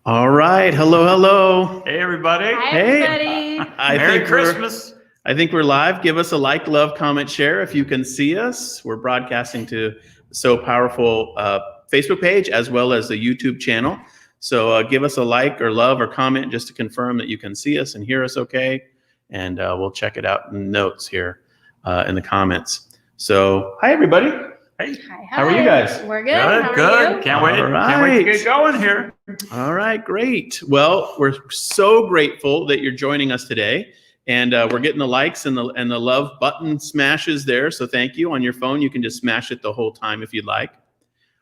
All right. Hello, hello. Hey, everybody. Hi, Hey. everybody. Merry Christmas. I think we're live. Give us a like, love, comment, share if you can see us. We're broadcasting to So Powerful Facebook page as well as the YouTube channel. So give us a like or love or comment just to confirm that you can see us and hear us okay. And we'll check it out in the notes here in the comments. So hi, everybody. Hey. Hi, How are you guys? We're good. Good, How good. are you? Can't wait. All Can't wait to right. get going here. All right, great. Well, we're so grateful that you're joining us today. And we're getting the likes and the love button smashes there. So thank you. On your phone, you can just smash it the whole time if you'd like.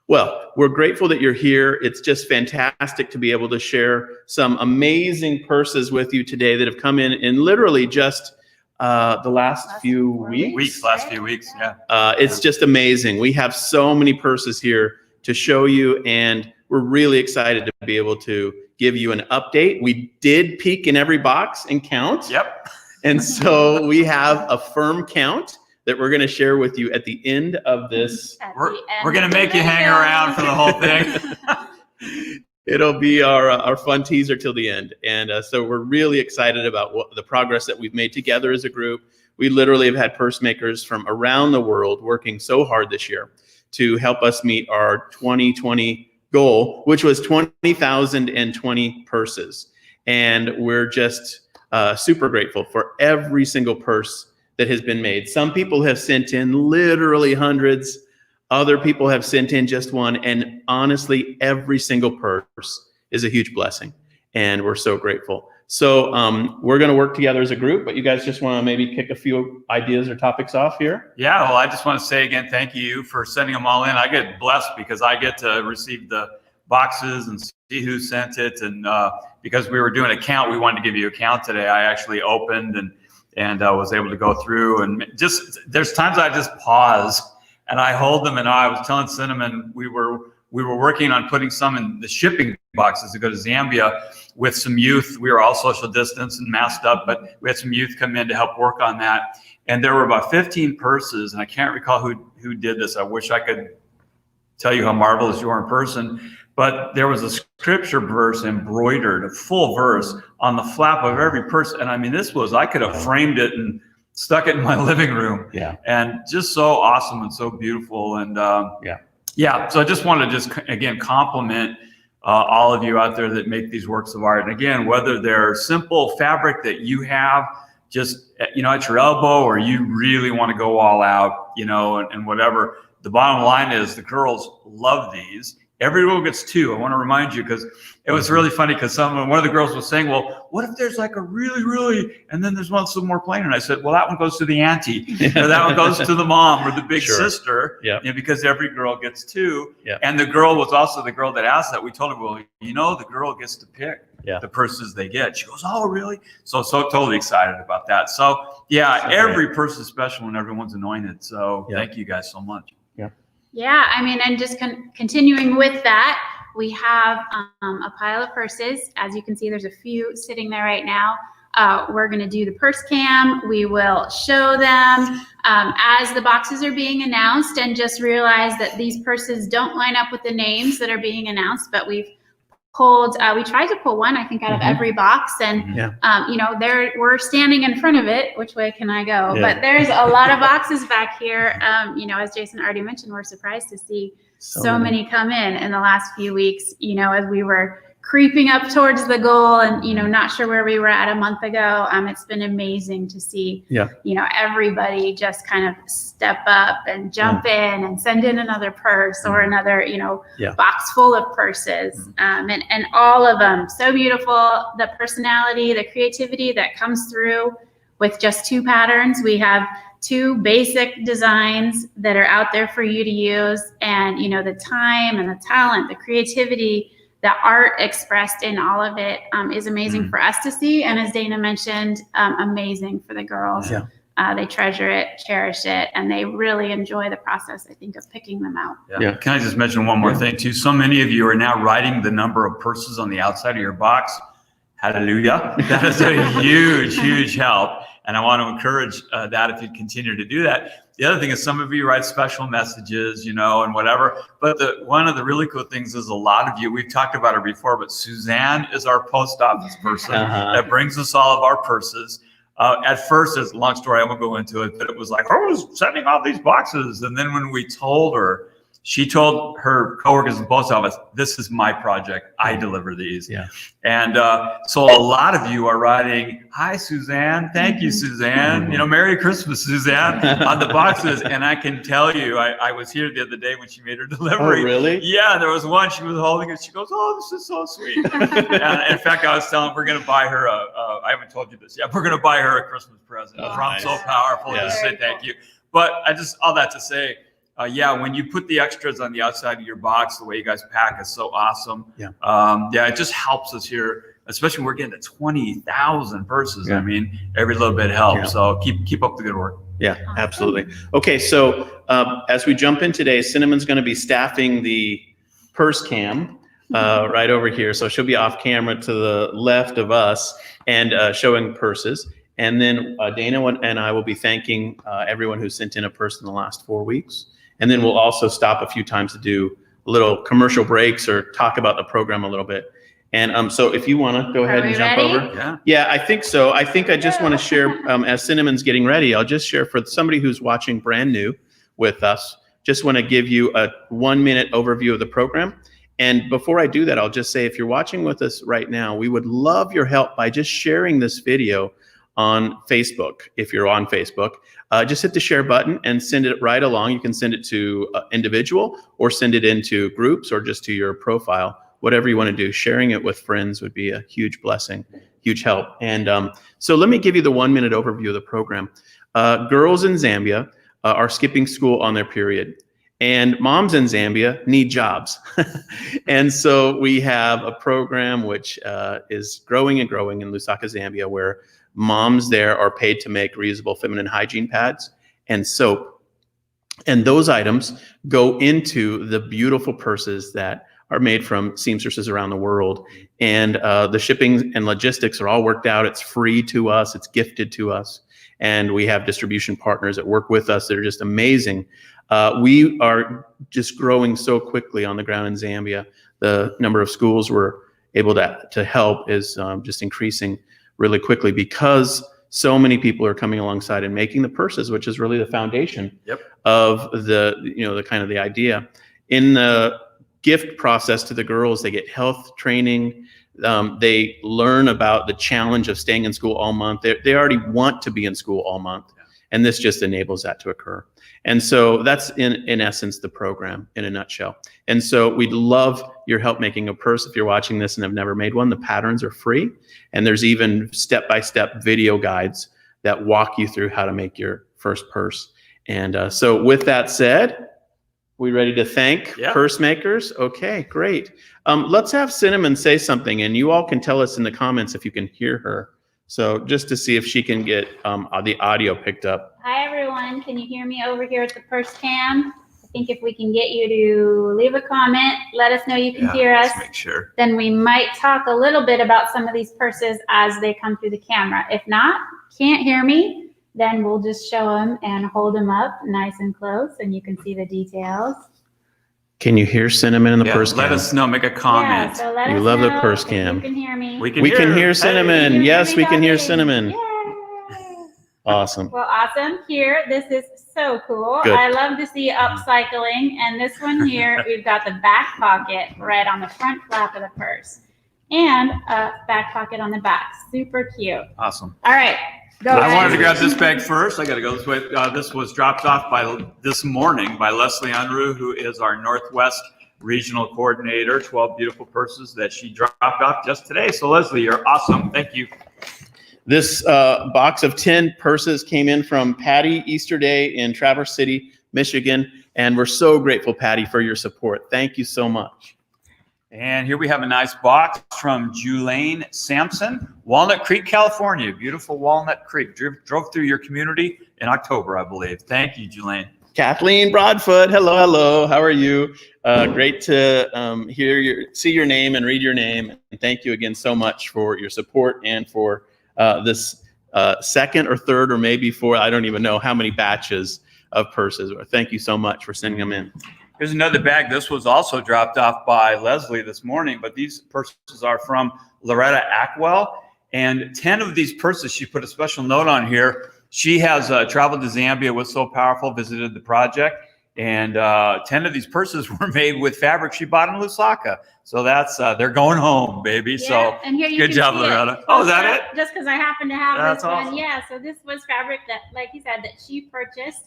Well, we're grateful that you're here. It's just fantastic to be able to share some amazing purses with you today that have come in literally just the last few weeks. Last few weeks, yeah. It's just amazing. We have so many purses here to show you, and we're really excited to be able to give you an update. We did peek in every box and count. Yep. And so we have a firm count that we're going to share with you at the end of this. We're going to make you hang around for the whole thing. It'll be our fun teaser till the end. And so we're really excited about the progress that we've made together as a group. We literally have had purse makers from around the world working so hard this year to help us meet our 2020 goal, which was 20,020 purses. And we're just super grateful for every single purse that has been made. Some people have sent in literally hundreds. Other people have sent in just one. And honestly, every single purse is a huge blessing. And we're so grateful. So we're going to work together as a group, but you guys just want to maybe kick a few ideas or topics off here? Yeah, well, I just want to say again, thank you for sending them all in. I get blessed because I get to receive the boxes and see who sent it. And because we were doing a count, we wanted to give you a count today. I actually opened and was able to go through. And just there's times I just pause and I hold them. And I was telling Cinnamon we were working on putting some in the shipping boxes to go to Zambia with some youth. We were all social distance and masked up, but we had some youth come in to help work on that. And there were about 15 purses, and I can't recall who did this. I wish I could tell you how marvelous you are in person, but there was a scripture verse embroidered, a full verse on the flap of every purse. And I mean, I could have framed it and stuck it in my living room. Yeah. And just so awesome and so beautiful. And yeah, so I just want to again compliment all of you out there that make these works of art. And again, whether they're simple fabric that you have just at your elbow, or you really want to go all out, and whatever. The bottom line is the girls love these. Every girl gets two. I want to remind you, because it was really funny, because one of the girls was saying, well, what if there's like a really, and then there's one some more plain? And I said, well, that one goes to the auntie, or that one goes to the mom or the big sister, because every girl gets two. Yep. And the girl was also the girl that asked that. We told her, well, the girl gets to pick the purses they get. She goes, oh, really? So totally excited about that. So every purse is special and everyone's anointed. So thank you guys so much. Yeah, I mean, and just continuing with that, we have a pile of purses. As you can see, there's a few sitting there right now. We're going to do the purse cam. We will show them as the boxes are being announced, and just realize that these purses don't line up with the names that are being announced, but we tried to pull one, I think, out of every box, and we're standing in front of it. Which way can I go? Yeah. But there's a lot of boxes back here. As Jason already mentioned, we're surprised to see so many come in the last few weeks, as we were creeping up towards the goal, and not sure where we were at a month ago. It's been amazing to see everybody just kind of step up and jump in and send in another purse or another box full of purses, and all of them so beautiful. The personality, the creativity that comes through with just two patterns. We have two basic designs that are out there for you to use, and the time and the talent, the creativity, the art expressed in all of it is amazing for us to see. And as Dana mentioned, amazing for the girls. Yeah. They treasure it, cherish it, and they really enjoy the process, I think, of picking them out. Yeah. Can I just mention one more thing too? So many of you are now writing the number of purses on the outside of your box. Hallelujah. That is a huge help. And I want to encourage that if you continue to do that. The other thing is some of you write special messages, you know, and whatever. But one of the really cool things is a lot of you, we've talked about her before, but Suzanne is our post office person that brings us all of our purses. At first, it's a long story, I won't go into it, but it was like, I was sending out these boxes. And then when we told her, she told her coworkers in the post office, this is my project. I deliver these. Yeah. And so a lot of you are writing, hi, Suzanne. Thank you, Suzanne. You know, Merry Christmas, Suzanne, on the boxes. And I can tell you, I was here the other day when she made her delivery. Oh, really? Yeah, there was one. She was holding it. She goes, oh, this is so sweet. And in fact, I was telling, we're going to buy her I haven't told you this yet. We're going to buy her a Christmas present from nice. So Powerful. Yeah. Just say thank you. But all that to say, yeah, when you put the extras on the outside of your box, the way you guys pack is so awesome. Yeah, it just helps us here, especially when we're getting to 20,000 purses. Yeah. I mean, every little bit helps. Yeah. So keep up the good work. Yeah, absolutely. Okay, so as we jump in today, Cinnamon's going to be staffing the purse cam right over here. So she'll be off camera to the left of us and showing purses. And then Dana and I will be thanking everyone who sent in a purse in the last 4 weeks. And then we'll also stop a few times to do little commercial breaks or talk about the program a little bit. And so if you want to go ahead and jump over. Yeah, I think so. I think I just want to share, as Cinnamon's getting ready, I'll just share for somebody who's watching brand new with us, just want to give you a 1-minute overview of the program. And before I do that, I'll just say, if you're watching with us right now, we would love your help by just sharing this video on Facebook. If you're on Facebook, just hit the share button and send it right along. You can send it to individual or send it into groups or just to your profile, whatever you want to do. Sharing it with friends would be a huge blessing, huge help. And so let me give you the 1-minute overview of the program. Girls in Zambia are skipping school on their period, and moms in Zambia need jobs. And so we have a program which is growing and growing in Lusaka, Zambia, where moms there are paid to make reusable feminine hygiene pads and soap. And those items go into the beautiful purses that are made from seamstresses around the world. And the shipping and logistics are all worked out. It's free to us. It's gifted to us. And we have distribution partners that work with us that are just amazing. We are just growing so quickly on the ground in Zambia. The number of schools we're able to help is just increasing really quickly because so many people are coming alongside and making the purses, which is really the foundation of the kind of the idea. In the gift process to the girls, they get health training. They learn about the challenge of staying in school all month. They already want to be in school all month, and this just enables that to occur. And so that's in essence the program in a nutshell. And so we'd love your help making a purse. If you're watching this and have never made one, the patterns are free, and there's even step-by-step video guides that walk you through how to make your first purse. And so with that said, we ready to thank purse makers? Okay, great. Let's have Cinnamon say something, and you all can tell us in the comments if you can hear her. So just to see if she can get the audio picked up. Hi, everyone. Can you hear me over here at the purse cam? I think if we can get you to leave a comment, let us know you can hear us. Make sure. Then we might talk a little bit about some of these purses as they come through the camera. If not, can't hear me, then we'll just show them and hold them up nice and close, and you can see the details. Can you hear Cinnamon in the purse cam? Let us know. Make a comment. Yeah, so let us love know the purse cam. You can hear me. We can hear Cinnamon. Hey, yes, we can hear talking. Cinnamon. Yay. Awesome. Well, awesome. Here, this is so cool. Good. I love to see upcycling. And this one here, we've got the back pocket right on the front flap of the purse. And a back pocket on the back. Super cute. Awesome. All right. Go I ahead. wanted to grab this bag first. I got to go this way. This was dropped off this morning by Leslie Unruh, who is our Northwest Regional Coordinator. 12 beautiful purses that she dropped off just today. So Leslie, you're awesome. Thank you. This box of 10 purses came in from Patty Easterday in Traverse City, Michigan. And we're so grateful, Patty, for your support. Thank you so much. And here we have a nice box from Julaine Sampson, Walnut Creek, California. Beautiful Walnut Creek. Drove through your community in October, I believe. Thank you, Julaine. Kathleen Broadfoot, hello. How are you? Great to see your name and read your name. And thank you again so much for your support and for this second or third or maybe fourth, I don't even know how many batches of purses. Thank you so much for sending them in. Here's another bag. This was also dropped off by Leslie this morning, but these purses are from Loretta Ackwell. And 10 of these purses, she put a special note on here. She has traveled to Zambia, was so powerful, visited the project. And 10 of these purses were made with fabric she bought in Lusaka. So that's, they're going home, baby. Yeah, so and here you good can job, see Loretta. it. Oh, is that it? Just because I happen to have That's this awesome. one. Yeah, so this was fabric that, like you said, that she purchased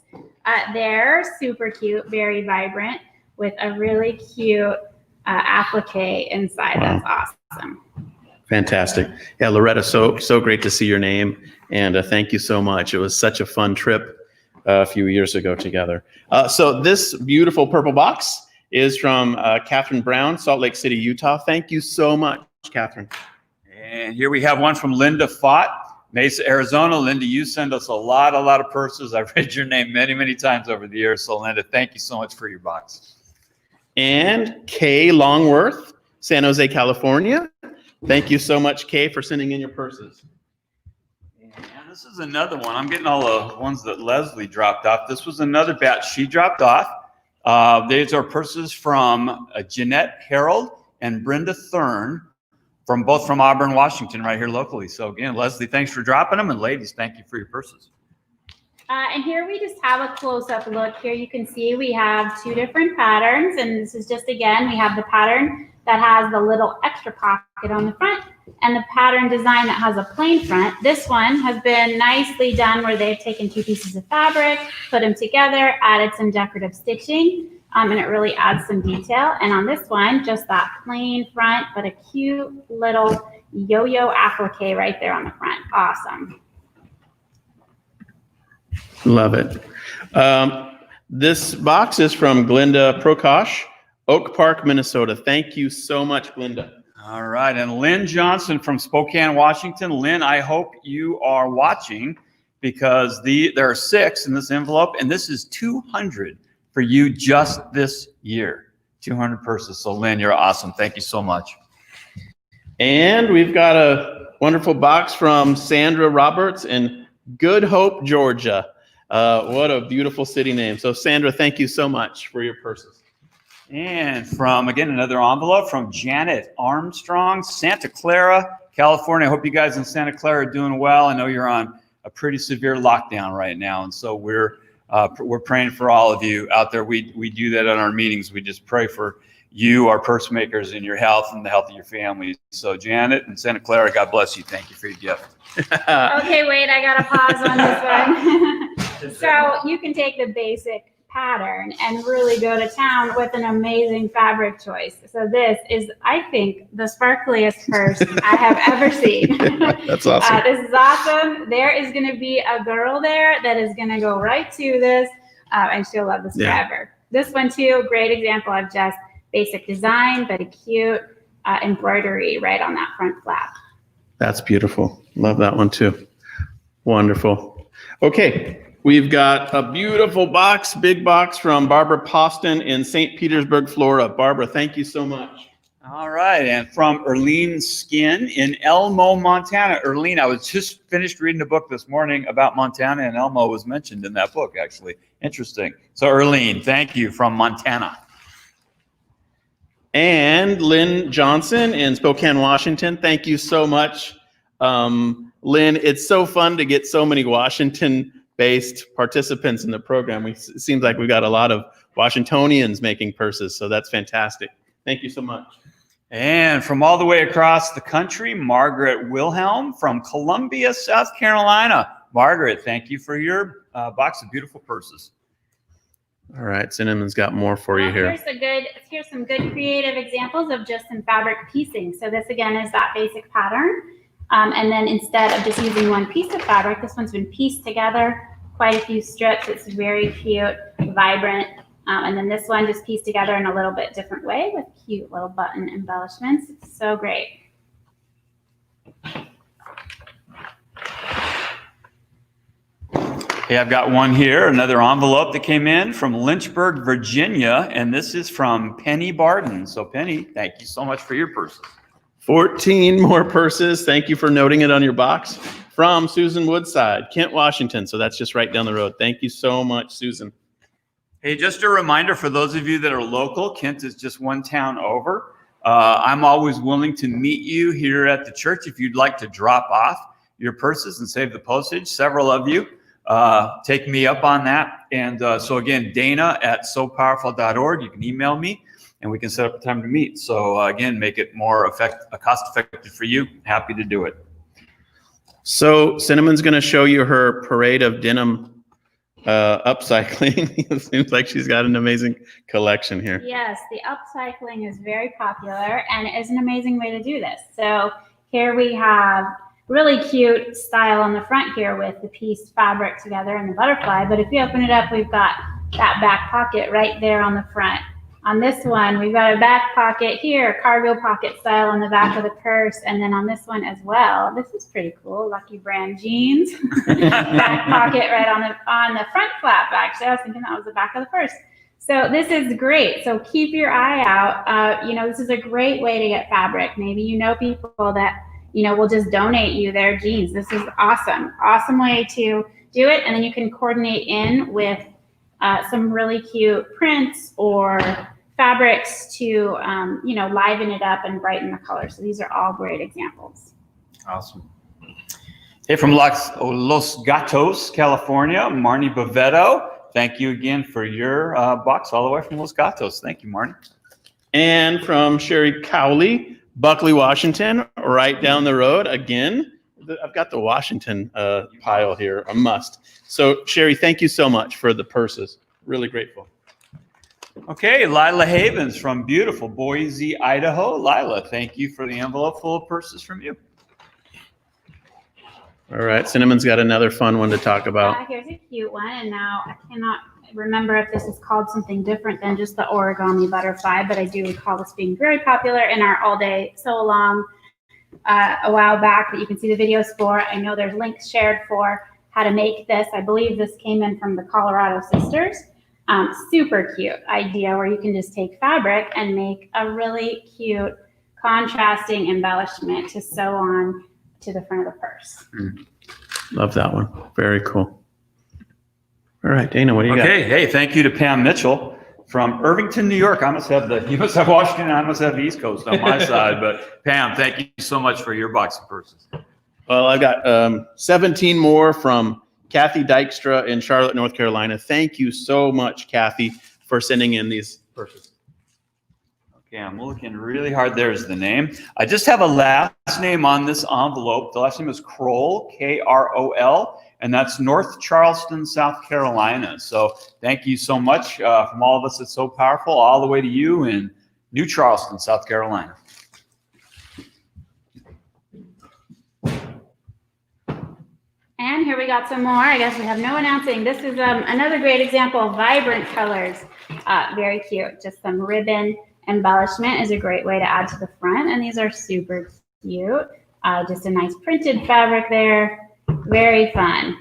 there. Super cute, very vibrant, with a really cute applique inside. Wow. That's awesome. Fantastic. Yeah, Loretta, so great to see your name. And thank you so much. It was such a fun trip a few years ago together. So this beautiful purple box is from Catherine Brown, Salt Lake City, Utah. Thank you so much, Catherine. And here we have one from Linda Fott, Mesa, Arizona. Linda, you send us a lot of purses. I've read your name many times over the years. So Linda, thank you so much for your box. And Kay Longworth, San Jose, California. Thank you so much, Kay, for sending in your purses. And this is another one. I'm getting all the ones that Leslie dropped off. This was another batch she dropped off. These are purses from Jeanette Harold and Brenda Thurn, both from Auburn, Washington, right here locally. So again, Leslie, thanks for dropping them. And ladies, thank you for your purses. And here we just have a close-up look. Here you can see we have two different patterns. And this is just, again, we have the pattern that has the little extra pocket on the front and the pattern design that has a plain front. This one has been nicely done where they've taken two pieces of fabric, put them together, added some decorative stitching, and it really adds some detail. And on this one, just that plain front, but a cute little yo-yo applique right there on the front. Awesome. Love it. This box is from Glenda Prokosh, Oak Park, Minnesota. Thank you so much, Glenda. All right. And Lynn Johnson from Spokane, Washington. Lynn, I hope you are watching because there are 6 in this envelope, and this is 200 for you just this year. 200 purses. So Lynn, you're awesome. Thank you so much. And we've got a wonderful box from Sandra Roberts in Good Hope, Georgia. What a beautiful city name. So Sandra, thank you so much for your purses. And from, again, another envelope from Janet Armstrong, Santa Clara, California. I hope you guys in Santa Clara are doing well. I know you're on a pretty severe lockdown right now. And so we're praying for all of you out there. We do that in our meetings. We just pray for you, our purse makers, and your health and the health of your families. So Janet and Santa Clara, God bless you. Thank you for your gift. Okay, wait, I got to pause on this one. So you can take the basic pattern and really go to town with an amazing fabric choice. So this is, I think, the sparkliest purse I have ever seen. That's awesome. This is awesome. There is going to be a girl there that is going to go right to this, and she'll love this forever. This one too, great example of just basic design, but a cute embroidery right on that front flap. That's beautiful. Love that one too. Wonderful. Okay. We've got a beautiful box, big box from Barbara Poston in St. Petersburg, Florida. Barbara, thank you so much. All right. And from Erlene Skin in Elmo, Montana. Erlene, I was just finished reading a book this morning about Montana, and Elmo was mentioned in that book, actually. Interesting. So Erlene, thank you from Montana. And Lynn Johnson in Spokane, Washington. Thank you so much. Lynn, it's so fun to get so many Washington-based participants in the program. It seems like we've got a lot of Washingtonians making purses, so that's fantastic. Thank you so much. And from all the way across the country, Margaret Wilhelm from Columbia, South Carolina. Margaret, thank you for your box of beautiful purses. All right, Cinnamon's got more for you here. Here's some good creative examples of just some fabric piecing. So this again is that basic pattern. And then instead of just using one piece of fabric, this one's been pieced together, quite a few strips. It's very cute, vibrant. And then this one just pieced together in a little bit different way with cute little button embellishments. It's so great. Okay, I've got one here, another envelope that came in from Lynchburg, Virginia, and this is from Penny Barden. So Penny, thank you so much for your purses. 14 more purses. Thank you for noting it on your box. from Susan Woodside, Kent, Washington. So that's just right down the road. Thank you so much, Susan. Hey, just a reminder for those of you that are local, Kent is just one town over. I'm always willing to meet you here at the church if you'd like to drop off your purses and save the postage. Several of you take me up on that. And so again, Dana at sopowerful.org. You can email me and we can set up a time to meet. So again, make it more cost effective for you. Happy to do it. So Cinnamon's going to show you her parade of denim upcycling. It seems like she's got an amazing collection here. Yes, the upcycling is very popular and it is an amazing way to do this. So here we have really cute style on the front here with the pieced fabric together and the butterfly. But if you open it up, we've got that back pocket right there on the front. On this one, we've got a back pocket here, cargo pocket style on the back of the purse, and then on this one as well. This is pretty cool, Lucky Brand jeans. Back pocket right on the front flap, actually. I was thinking that was the back of the purse. So this is great. So keep your eye out. This is a great way to get fabric. Maybe you know people that, will just donate you their jeans. This is awesome. Awesome way to do it. And then you can coordinate in with some really cute prints or fabrics to, liven it up and brighten the color. So these are all great examples. Awesome. Hey, from Los Gatos, California, Marnie Bovetto. Thank you again for your box all the way from Los Gatos. Thank you, Marnie. And from Sherry Cowley, Buckley, Washington, right down the road. Again, I've got the Washington pile here, a must. So Sherry, thank you so much for the purses. Really grateful. Okay, Lila Havens from beautiful Boise, Idaho. Lila, thank you for the envelope full of purses from you. All right, Cinnamon's got another fun one to talk about. Here's a cute one, and now I cannot remember if this is called something different than just the origami butterfly, but I do recall this being very popular in our all-day sew-along a while back that you can see the videos for. I know there's links shared for how to make this. I believe this came in from the Colorado Sisters. Super cute idea where you can just take fabric and make a really cute contrasting embellishment to sew on to the front of the purse. Love that one. Very cool. All right, Dana, what do you got? Okay, hey, thank you to Pam Mitchell from Irvington, New York. You must have Washington, I must have the East Coast on my side. But Pam, thank you so much for your box of purses. Well, I've got 17 more from Kathy Dykstra in Charlotte, North Carolina. Thank you so much, Kathy, for sending in these purses. Okay, I'm looking really hard. There's the name. I just have a last name on this envelope. The last name is Kroll, K-R-O-L, and that's North Charleston, South Carolina. So thank you so much from all of us at So Powerful, all the way to you in New Charleston, South Carolina. And here we got some more. I guess we have no announcing. This is another great example of vibrant colors. Very cute. Just some ribbon embellishment is a great way to add to the front. And these are super cute. Just a nice printed fabric there. Very fun.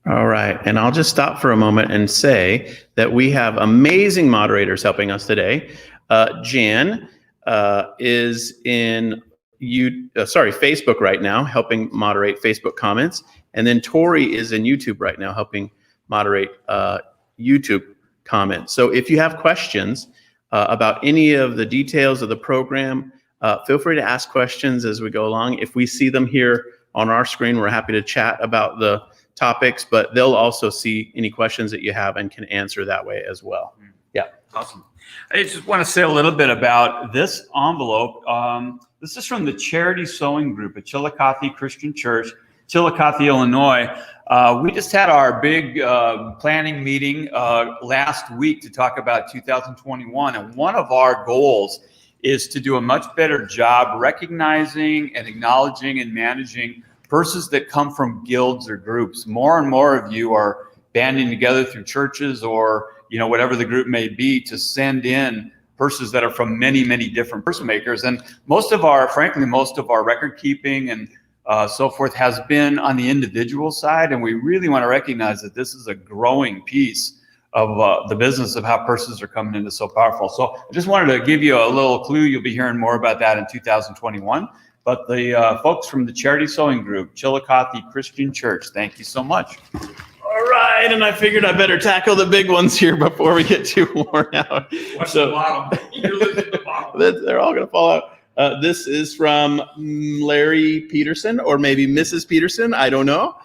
All right. And I'll just stop for a moment and say that we have amazing moderators helping us today. Jan is in Facebook right now, helping moderate Facebook comments. And then Tori is in YouTube right now, helping moderate YouTube comments. So if you have questions about any of the details of the program, feel free to ask questions as we go along. If we see them here on our screen, we're happy to chat about the topics, but they'll also see any questions that you have and can answer that way as well. Yeah. Awesome. I just want to say a little bit about this envelope. This is from the Charity Sewing Group at Chillicothe Christian Church, Chillicothe, Illinois. We just had our big planning meeting last week to talk about 2021. And one of our goals is to do a much better job recognizing and acknowledging and managing purses that come from guilds or groups. More and more of you are banding together through churches or whatever the group may be to send in purses that are from many, many different purse makers. And most of our record keeping and so forth has been on the individual side. And we really want to recognize that this is a growing piece of the business of how purses are coming into So Powerful. So I just wanted to give you a little clue. You'll be hearing more about that in 2021. but the folks from the Charity Sewing Group, Chillicothe Christian Church. Thank you so much. All right, and I figured I better tackle the big ones here before we get too worn out. What's the bottom? You're losing the bottom. They're all going to fall out. This is from Larry Peterson, or maybe Mrs. Peterson, I don't know,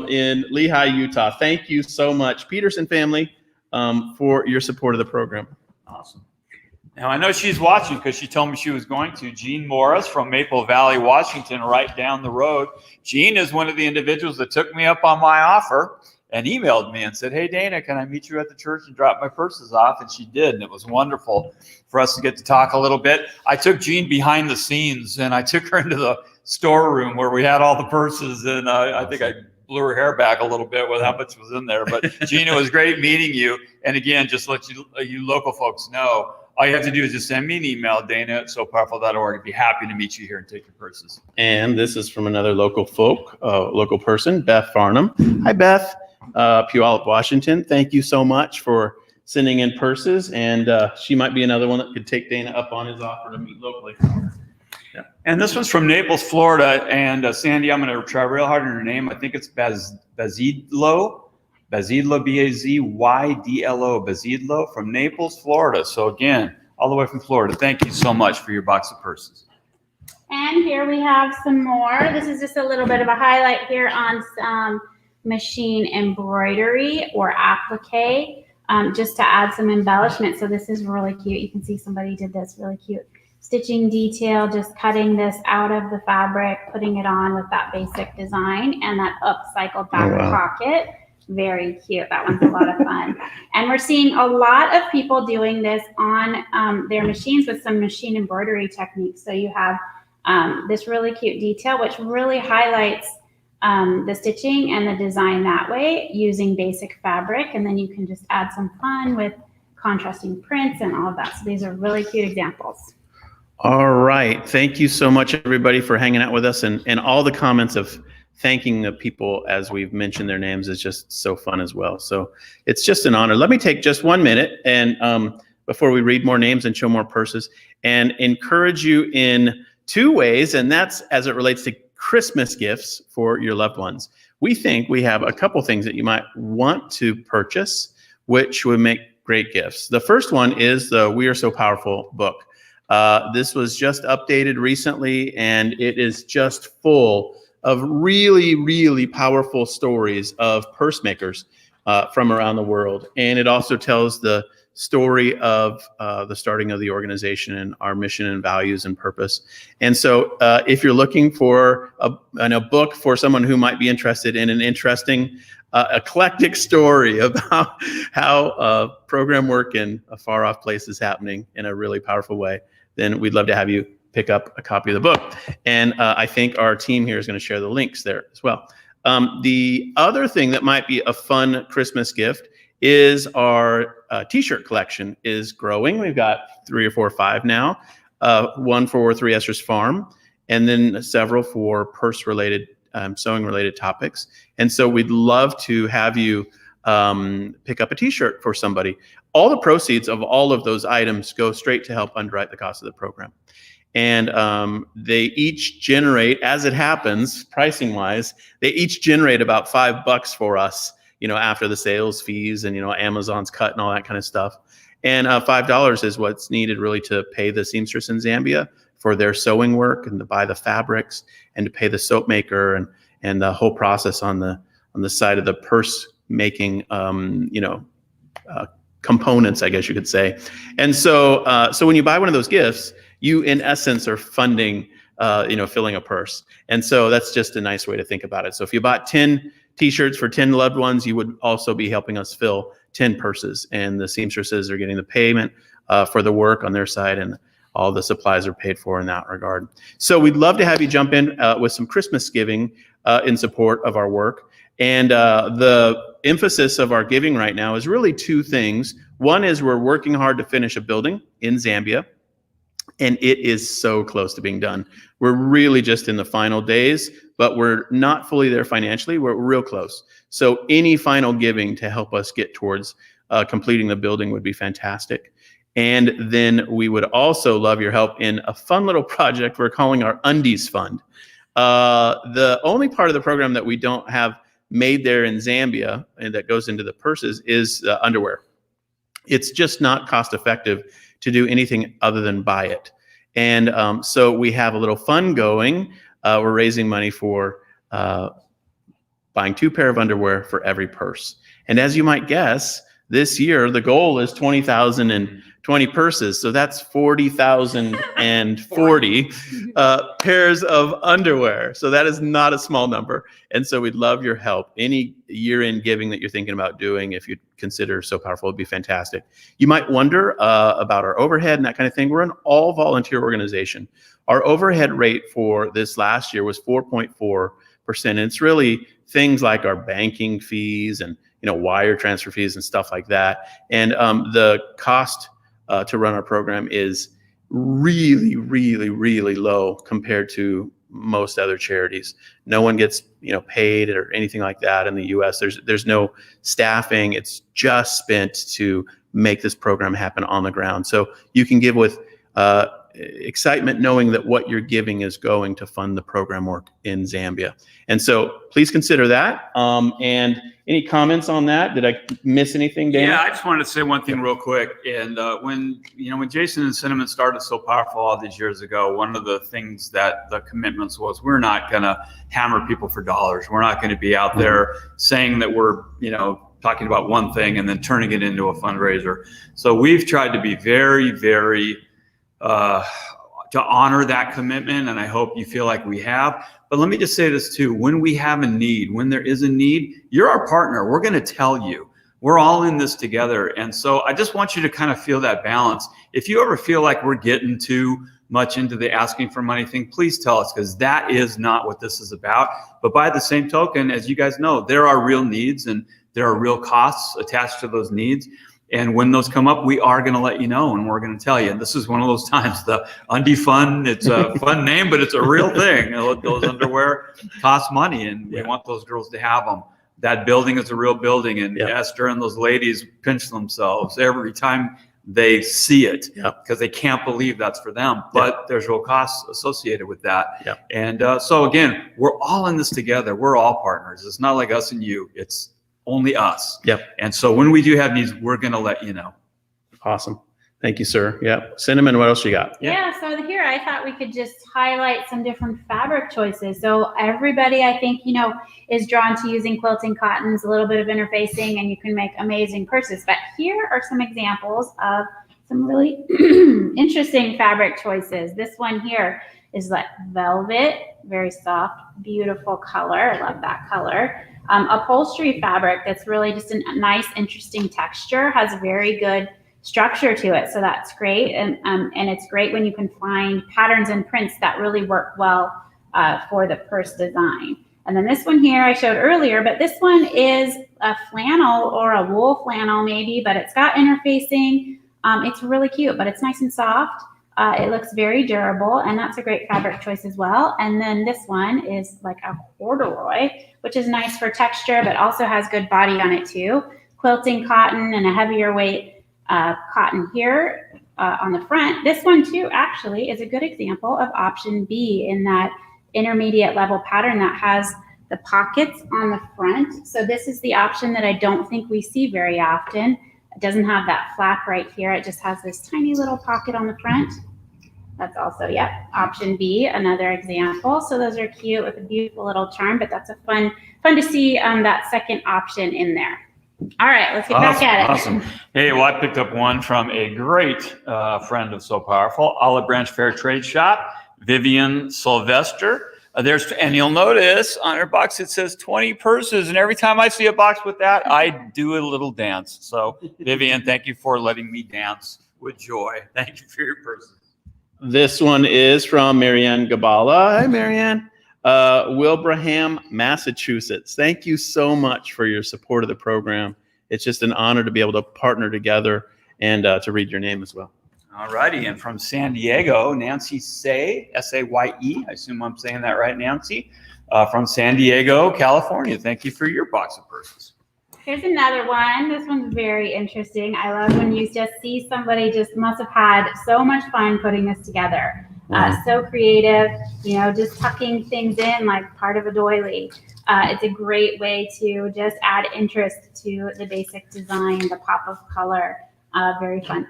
in Lehi, Utah. Thank you so much, Peterson family, for your support of the program. Awesome. Now, I know she's watching because she told me she was going to. Jean Morris from Maple Valley, Washington, right down the road. Jean is one of the individuals that took me up on my offer and emailed me and said, hey, Dana, can I meet you at the church and drop my purses off? And she did, and it was wonderful for us to get to talk a little bit. I took Jean behind the scenes, and I took her into the storeroom where we had all the purses, and I think I blew her hair back a little bit with how much was in there. But Jean, it was great meeting you. And again, just let you local folks know, all you have to do is just send me an email, dana@sopowerful.org. I'd be happy to meet you here and take your purses. And this is from another local person, Beth Farnham. Hi, Beth, Puyallup, Washington. Thank you so much for sending in purses. And she might be another one that could take Dana up on his offer to meet locally. Yeah. And this one's from Naples, Florida. And Sandy, I'm going to try real hard on her name. I think it's Bazidlo, B-A-Z-Y-D-L-O, Bazidlo from Naples, Florida. So again, all the way from Florida. Thank you so much for your box of purses. And here we have some more. This is just a little bit of a highlight here on some machine embroidery or applique, just to add some embellishment. So this is really cute. You can see somebody did this really cute stitching detail, just cutting this out of the fabric, putting it on with that basic design and that upcycled back pocket. Very cute. That one's a lot of fun. And we're seeing a lot of people doing this on their machines with some machine embroidery techniques. So you have this really cute detail, which really highlights the stitching and the design that way using basic fabric. And then you can just add some fun with contrasting prints and all of that. So these are really cute examples. All right. Thank you so much, everybody, for hanging out with us, and all the comments of thanking the people as we've mentioned their names is just so fun as well. So it's just an honor. Let me take just 1 minute and before we read more names and show more purses, and encourage you in 2 ways, and that's as it relates to Christmas gifts for your loved ones. We think we have a couple things that you might want to purchase, which would make great gifts. The first one is the We Are So Powerful book. This was just updated recently, and it is just full of really, really powerful stories of purse makers from around the world. And it also tells the story of the starting of the organization and our mission and values and purpose. And so if you're looking for a book for someone who might be interested in an interesting, eclectic story about how program work in a far off place is happening in a really powerful way, then we'd love to have you pick up a copy of the book. And I think our team here is going to share the links there as well. The other thing that might be a fun Christmas gift is our t-shirt collection is growing. We've got 3 or 4 or 5 now, one for 3 Esther's Farm, and then several for purse-related, sewing-related topics. And so we'd love to have you pick up a t-shirt for somebody. All the proceeds of all of those items go straight to help underwrite the cost of the program. And they each generate, as it happens, pricing wise, they each generate about $5 for us, after the sales fees and, Amazon's cut and all that kind of stuff. And $5 is what's needed really to pay the seamstress in Zambia for their sewing work and to buy the fabrics and to pay the soap maker and the whole process on the side of the purse making, components, I guess you could say. And so when you buy one of those gifts, you in essence are funding, filling a purse. And so that's just a nice way to think about it. So if you bought 10 t-shirts for 10 loved ones, you would also be helping us fill 10 purses, and the seamstresses are getting the payment for the work on their side, and all the supplies are paid for in that regard. So we'd love to have you jump in with some Christmas giving in support of our work. And the emphasis of our giving right now is really 2 things. One is we're working hard to finish a building in Zambia, and it is so close to being done. We're really just in the final days, but we're not fully there financially. We're real close. So any final giving to help us get towards completing the building would be fantastic. And then we would also love your help in a fun little project we're calling our Undies Fund. The only part of the program that we don't have made there in Zambia and that goes into the purses is underwear. It's just not cost effective to do anything other than buy it. And so we have a little fund going. We're raising money for buying 2 pair of underwear for every purse. And as you might guess, this year the goal is 20,020 purses. So that's 40,040 pairs of underwear. So that is not a small number. And so we'd love your help. Any year-end giving that you're thinking about doing, if you'd consider So Powerful, would be fantastic. You might wonder about our overhead and that kind of thing. We're an all-volunteer organization. Our overhead rate for this last year was 4.4%. And it's really things like our banking fees and wire transfer fees and stuff like that. And the cost to run our program is really, really, really low compared to most other charities. No one gets paid or anything like that in the U.S. There's no staffing. It's just spent to make this program happen on the ground. So you can give with excitement knowing that what you're giving is going to fund the program work in Zambia. And so please consider that. And any comments on that? Did I miss anything, Dan? Yeah, I just wanted to say one thing real quick. And when Jason and Cinnamon started So Powerful all these years ago, one of the things that the commitments was, we're not going to hammer people for dollars. We're not going to be out there saying that we're, talking about one thing and then turning it into a fundraiser. So we've tried to be very, very to honor that commitment, and I hope you feel like we have. But let me just say this too, when we have a need, when there is a need, you're our partner. We're going to tell you. We're all in this together. And so I just want you to kind of feel that balance. If you ever feel like we're getting too much into the asking for money thing, please tell us, because that is not what this is about. But by the same token, as you guys know, there are real needs and there are real costs attached to those needs. And when those come up, we are going to let you know, and we're going to tell you. And this is one of those times, the Undie Fund, it's a fun name, but it's a real thing. Those underwear cost money, and we want those girls to have them. That building is a real building, and Esther and those ladies pinch themselves every time they see it because they can't believe that's for them. But there's real costs associated with that. And so, again, we're all in this together. We're all partners. It's not like us and you. It's only us. And so when we do have needs, we're going to let you know. Awesome. Thank you, sir. Cinnamon, what else you got? So here I thought we could just highlight some different fabric choices. So everybody, I think, is drawn to using quilting cottons, a little bit of interfacing, and you can make amazing purses. But here are some examples of some really interesting fabric choices. This one here is like velvet, very soft, beautiful color. I love that color. Upholstery fabric that's really just a nice, interesting texture, has very good structure to it. So that's great. And it's great when you can find patterns and prints that really work well for the purse design. And then this one here I showed earlier, but this one is a flannel or a wool flannel maybe, but it's got interfacing. It's really cute, but it's nice and soft. It looks very durable, and that's a great fabric choice as well. And then this one is like a corduroy, which is nice for texture, but also has good body on it too. Quilting cotton and a heavier weight cotton here on the front. This one too actually is a good example of option B in that intermediate level pattern that has the pockets on the front. So this is the option that I don't think we see very often. It doesn't have that flap right here. It just has this tiny little pocket on the front. That's also, option B, another example. So those are cute with a beautiful little charm, but that's a fun to see that second option in there. All right, let's get back at it. Awesome. Hey, well, I picked up one from a great friend of So Powerful, Olive Branch Fair Trade Shop, Vivian Sylvester. And you'll notice on her box it says 20 purses, and every time I see a box with that, I do a little dance. So, Vivian, thank you for letting me dance with joy. Thank you for your purses. This one is from Marianne Gabala. Hi, Marianne. Wilbraham, Massachusetts. Thank you so much for your support of the program. It's just an honor to be able to partner together and to read your name as well. All righty, and from San Diego, Nancy Say, S-A-Y-E. I assume I'm saying that right, Nancy. From San Diego, California. Thank you for your box of purses. Here's another one. This one's very interesting. I love when you just see somebody just must have had so much fun putting this together. So creative, just tucking things in like part of a doily. It's a great way to just add interest to the basic design, the pop of color. Very fun.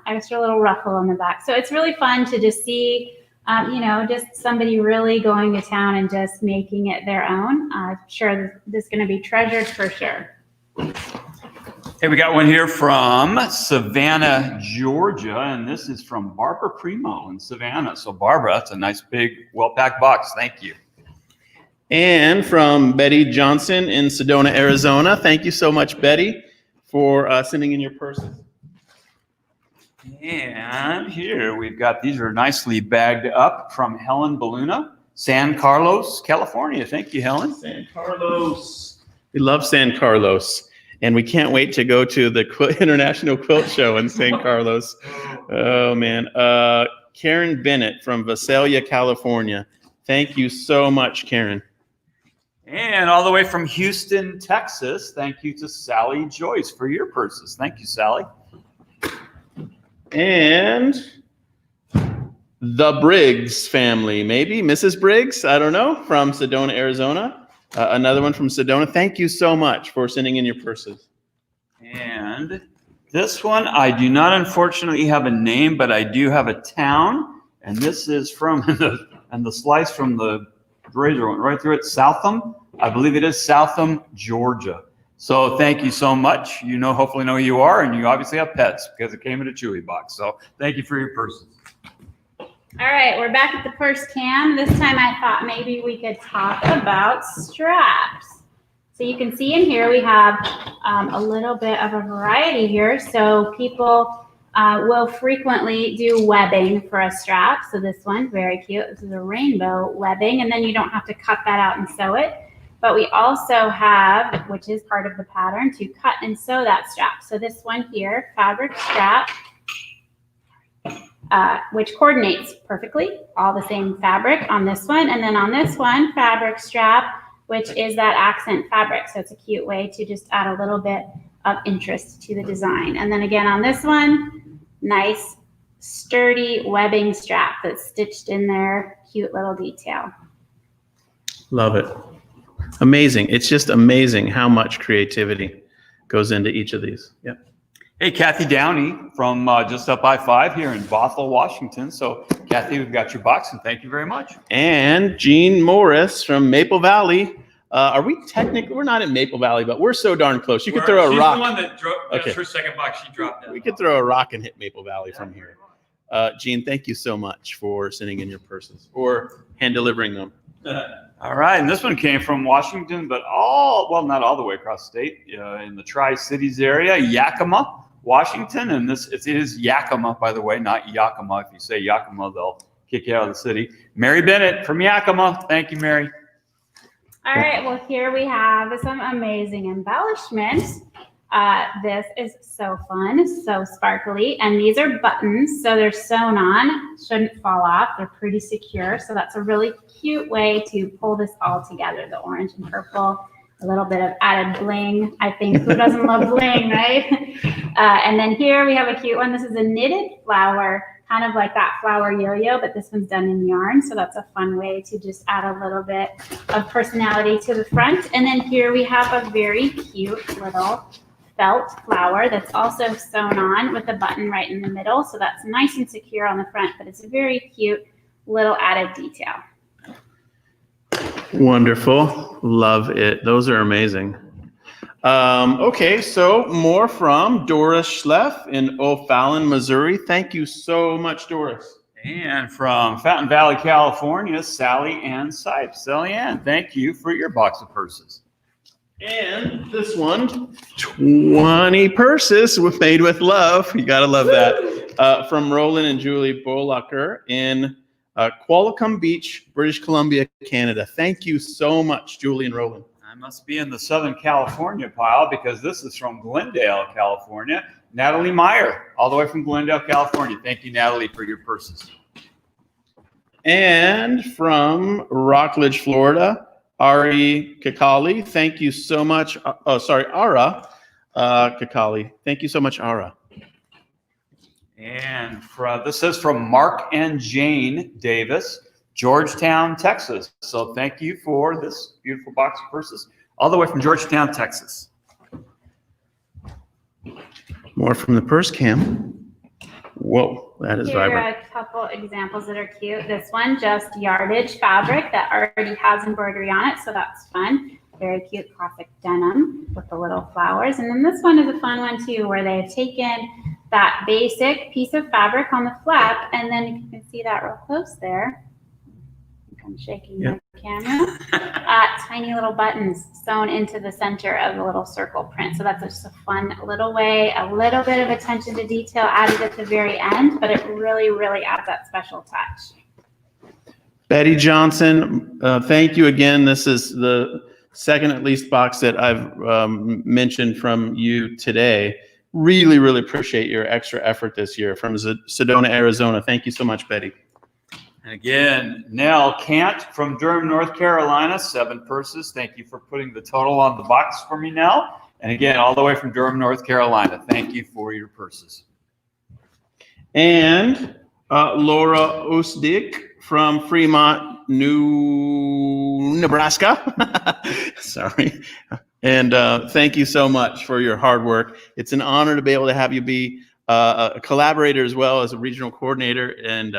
Extra little ruffle on the back. So it's really fun to just see, just somebody really going to town and just making it their own. I'm sure this is going to be treasured for sure. Hey, we got one here from Savannah, Georgia, and this is from Barbara Primo in Savannah. So Barbara, that's a nice big, well-packed box. Thank you. And from Betty Johnson in Sedona, Arizona. Thank you so much, Betty, for sending in your purses. And here we've got, these are nicely bagged up from Helen Baluna, San Carlos, California. Thank you, Helen. San Carlos. We love San Carlos. And we can't wait to go to the International Quilt Show in San Carlos. Oh, man. Karen Bennett from Visalia, California. Thank you so much, Karen. And all the way from Houston, Texas, thank you to Sally Joyce for your purses. Thank you, Sally. And the Briggs family, maybe Mrs. Briggs, I don't know, from Sedona, Arizona. Another one from Sedona. Thank you so much for sending in your purses. And this one, I do not unfortunately have a name, but I do have a town. And this is from, and the slice from the razor went right through it, Southam. I believe it is Southam, Georgia. So thank you so much. Hopefully know who you are, and you obviously have pets because it came in a Chewy box. So thank you for your purses. All right, we're back at the purse cam. This time I thought maybe we could talk about straps. So you can see in here we have a little bit of a variety here. So people will frequently do webbing for a strap. So this one, very cute. This is a rainbow webbing, and then you don't have to cut that out and sew it. But we also have, which is part of the pattern, to cut and sew that strap. So this one here, fabric strap, which coordinates perfectly, all the same fabric on this one. And then on this one, fabric strap, which is that accent fabric. So it's a cute way to just add a little bit of interest to the design. And then again on this one, nice sturdy webbing strap that's stitched in there, cute little detail. Love it. Amazing. It's just amazing how much creativity goes into each of these. Yep. Hey, Kathy Downey from just up I-5 here in Bothell, Washington. So, Kathy, we've got your box, and thank you very much. And Jean Morris from Maple Valley. Are we technically, we're not in Maple Valley, but we're so darn close. You could throw a rock. She's the one that drove, okay. Her second box, she dropped that. We could throw a rock and hit Maple Valley from here. Jean, thank you so much for sending in your purses or hand delivering them. All right, and this one came from Washington, but not all the way across the state, in the Tri-Cities area, Yakima, Washington, and it is Yakima, by the way, not Yakima. If you say Yakima, they'll kick you out of the city. Mary Bennett from Yakima. Thank you, Mary. All right, well, here we have some amazing embellishments. This is so fun, so sparkly, and these are buttons, so they're sewn on, shouldn't fall off, they're pretty secure, so that's a really cute way to pull this all together, the orange and purple, a little bit of added bling. I think, who doesn't love bling, right? And then here we have a cute one. This is a knitted flower, kind of like that flower yo-yo, but this one's done in yarn, so that's a fun way to just add a little bit of personality to the front. And then here we have a very cute little felt flower that's also sewn on with a button right in the middle, so that's nice and secure on the front, but it's a very cute little added detail. Wonderful. Love it. Those are amazing. Okay, so more from Doris Schleff in O'Fallon, Missouri. Thank you so much, Doris. And from Fountain Valley, California, Sally Ann Sipes. Sally Ann, thank you for your box of purses. And this one, 20 purses made with love. You got to love that. From Roland and Julie Bolacher in Qualicum Beach, British Columbia, Canada. Thank you so much, Julie and Roland. I must be in the Southern California pile because this is from Glendale, California. Natalie Meyer, all the way from Glendale, California. Thank you, Natalie, for your purses. And from Rockledge, Florida, Ari Kakali, thank you so much. Ara Kakali. Thank you so much, Ara. And this is from Mark and Jane Davis, Georgetown, Texas. So thank you for this beautiful box of purses, all the way from Georgetown, Texas. More from the purse cam. Whoa, that is Here vibrant. are a couple examples that are cute. This one, just yardage fabric that already has embroidery on it, so that's fun. Very cute classic denim with the little flowers. And then this one is a fun one too, where they've taken that basic piece of fabric on the flap, and then you can see that real close there. I'm shaking the camera. Tiny little buttons sewn into the center of the little circle print. So that's just a fun little way, a little bit of attention to detail added at the very end, but it really, really adds that special touch. Betty Johnson, thank you again. This is the second, at least, box that I've mentioned from you today. Really, really appreciate your extra effort this year from Sedona, Arizona. Thank you so much, Betty. And again, Nell Cant from Durham, North Carolina, 7 purses. Thank you for putting the total on the box for me, Nell. And again, all the way from Durham, North Carolina. Thank you for your purses. And Laura Osdick from Fremont, Nebraska. Sorry. And thank you so much for your hard work. It's an honor to be able to have you be a collaborator as well as a regional coordinator. And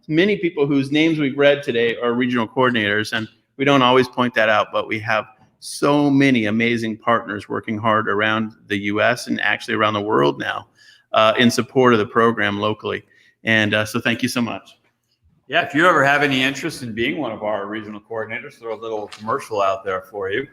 many people whose names we've read today are regional coordinators, and we don't always point that out, but we have so many amazing partners working hard around the U.S. and actually around the world now in support of the program locally. And so thank you so much. Yeah, if you ever have any interest in being one of our regional coordinators, throw a little commercial out there for you.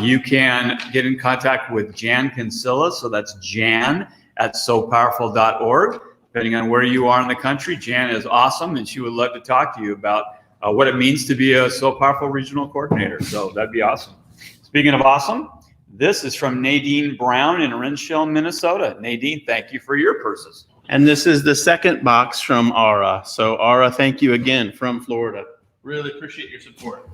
You can get in contact with Jan Kinsilla, so that's jan@sopowerful.org. Depending on where you are in the country, Jan is awesome, and she would love to talk to you about what it means to be a So Powerful regional coordinator. So that'd be awesome. Speaking of awesome, this is from Nadine Brown in Renshaw, Minnesota. Nadine, thank you for your purses. And this is the second box from Ara. So Ara, thank you again from Florida. Really appreciate your support.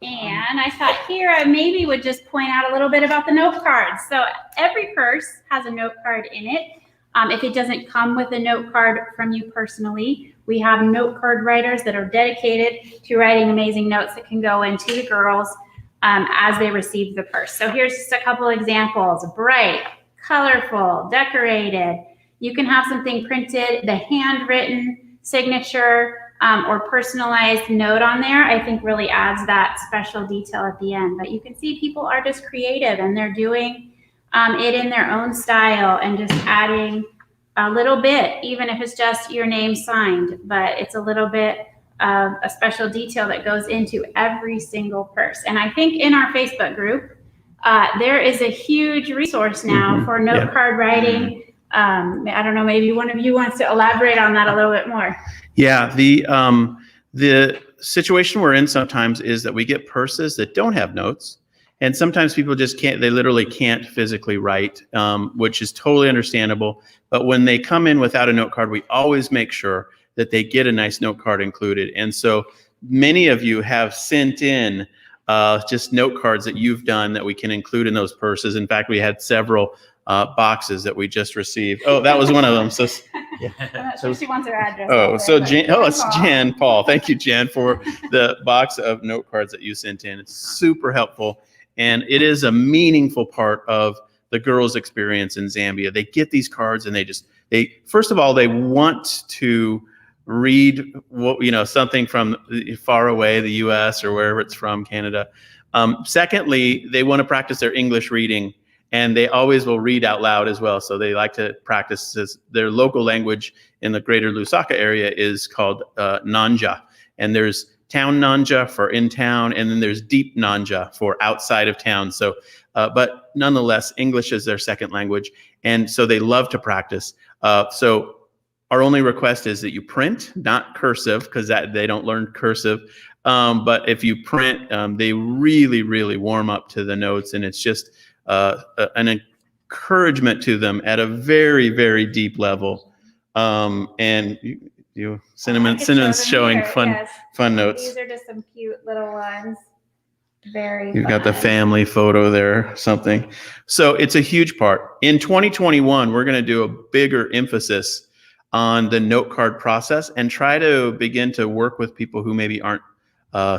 And I thought here I maybe would just point out a little bit about the note cards. So every purse has a note card in it. If it doesn't come with a note card from you personally, we have note card writers that are dedicated to writing amazing notes that can go into the girls as they receive the purse. So here's just a couple examples: bright, colorful, decorated. You can have something printed, the handwritten signature or personalized note on there, I think really adds that special detail at the end. But you can see people are just creative and they're doing it in their own style and just adding a little bit, even if it's just your name signed, but it's a little bit of a special detail that goes into every single purse. And I think in our Facebook group, there is a huge resource now for note card writing. I don't know, maybe one of you wants to elaborate on that a little bit more. Yeah, the situation we're in sometimes is that we get purses that don't have notes. And sometimes people just can't, they literally can't physically write, which is totally understandable. But when they come in without a note card, we always make sure that they get a nice note card included. And so many of you have sent in just note cards that you've done that we can include in those purses. In fact, we had several boxes that we just received. Oh, that was one of them. So I'm not sure she wants her address. It's Jan Paul. Thank you, Jan, for the box of note cards that you sent in. It's super helpful. And it is a meaningful part of the girls' experience in Zambia. They get these cards and they first of all, they want to read something from far away, the US or wherever it's from, Canada. Secondly, they want to practice their English reading, and they always will read out loud as well. So they like to practice their local language in the greater Lusaka area is called Nanja. And there's town Nanja for in town, and then there's deep Nanja for outside of town. So, but nonetheless, English is their second language. And so they love to practice. So our only request is that you print, not cursive, because they don't learn cursive. But if you print, they really, really warm up to the notes, and it's just an encouragement to them at a very, very deep level. And Cinnamon's showing here, fun notes. These are just some cute little ones. Very You've got the fun. family photo there, something. So it's a huge part. In 2021, we're going to do a bigger emphasis on the note card process and try to begin to work with people who maybe aren't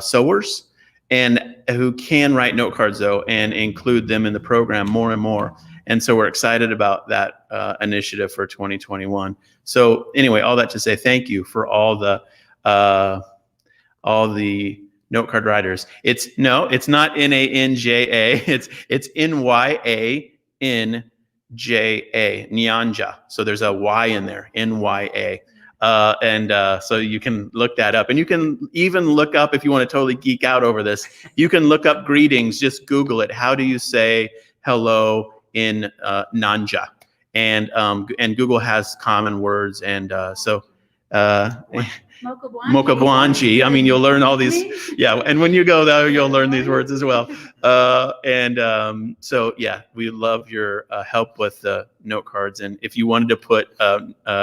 sewers and who can write note cards though, and include them in the program more and more. And so we're excited about that initiative for 2021. So anyway, all that to say, thank you for all the note card writers. It's not Nanja. It's Nyaanja, Nyanja. So there's a Y in there, Nya. So you can look that up, and you can even look up, if you want to totally geek out over this, you can look up greetings. Just Google it. How do you say hello in Nanja? And Google has common words, and Mocha Blanchi. I mean, you'll learn all these. Yeah, and when you go there, you'll learn these words as well. So yeah, we love your help with the note cards. And if you wanted to put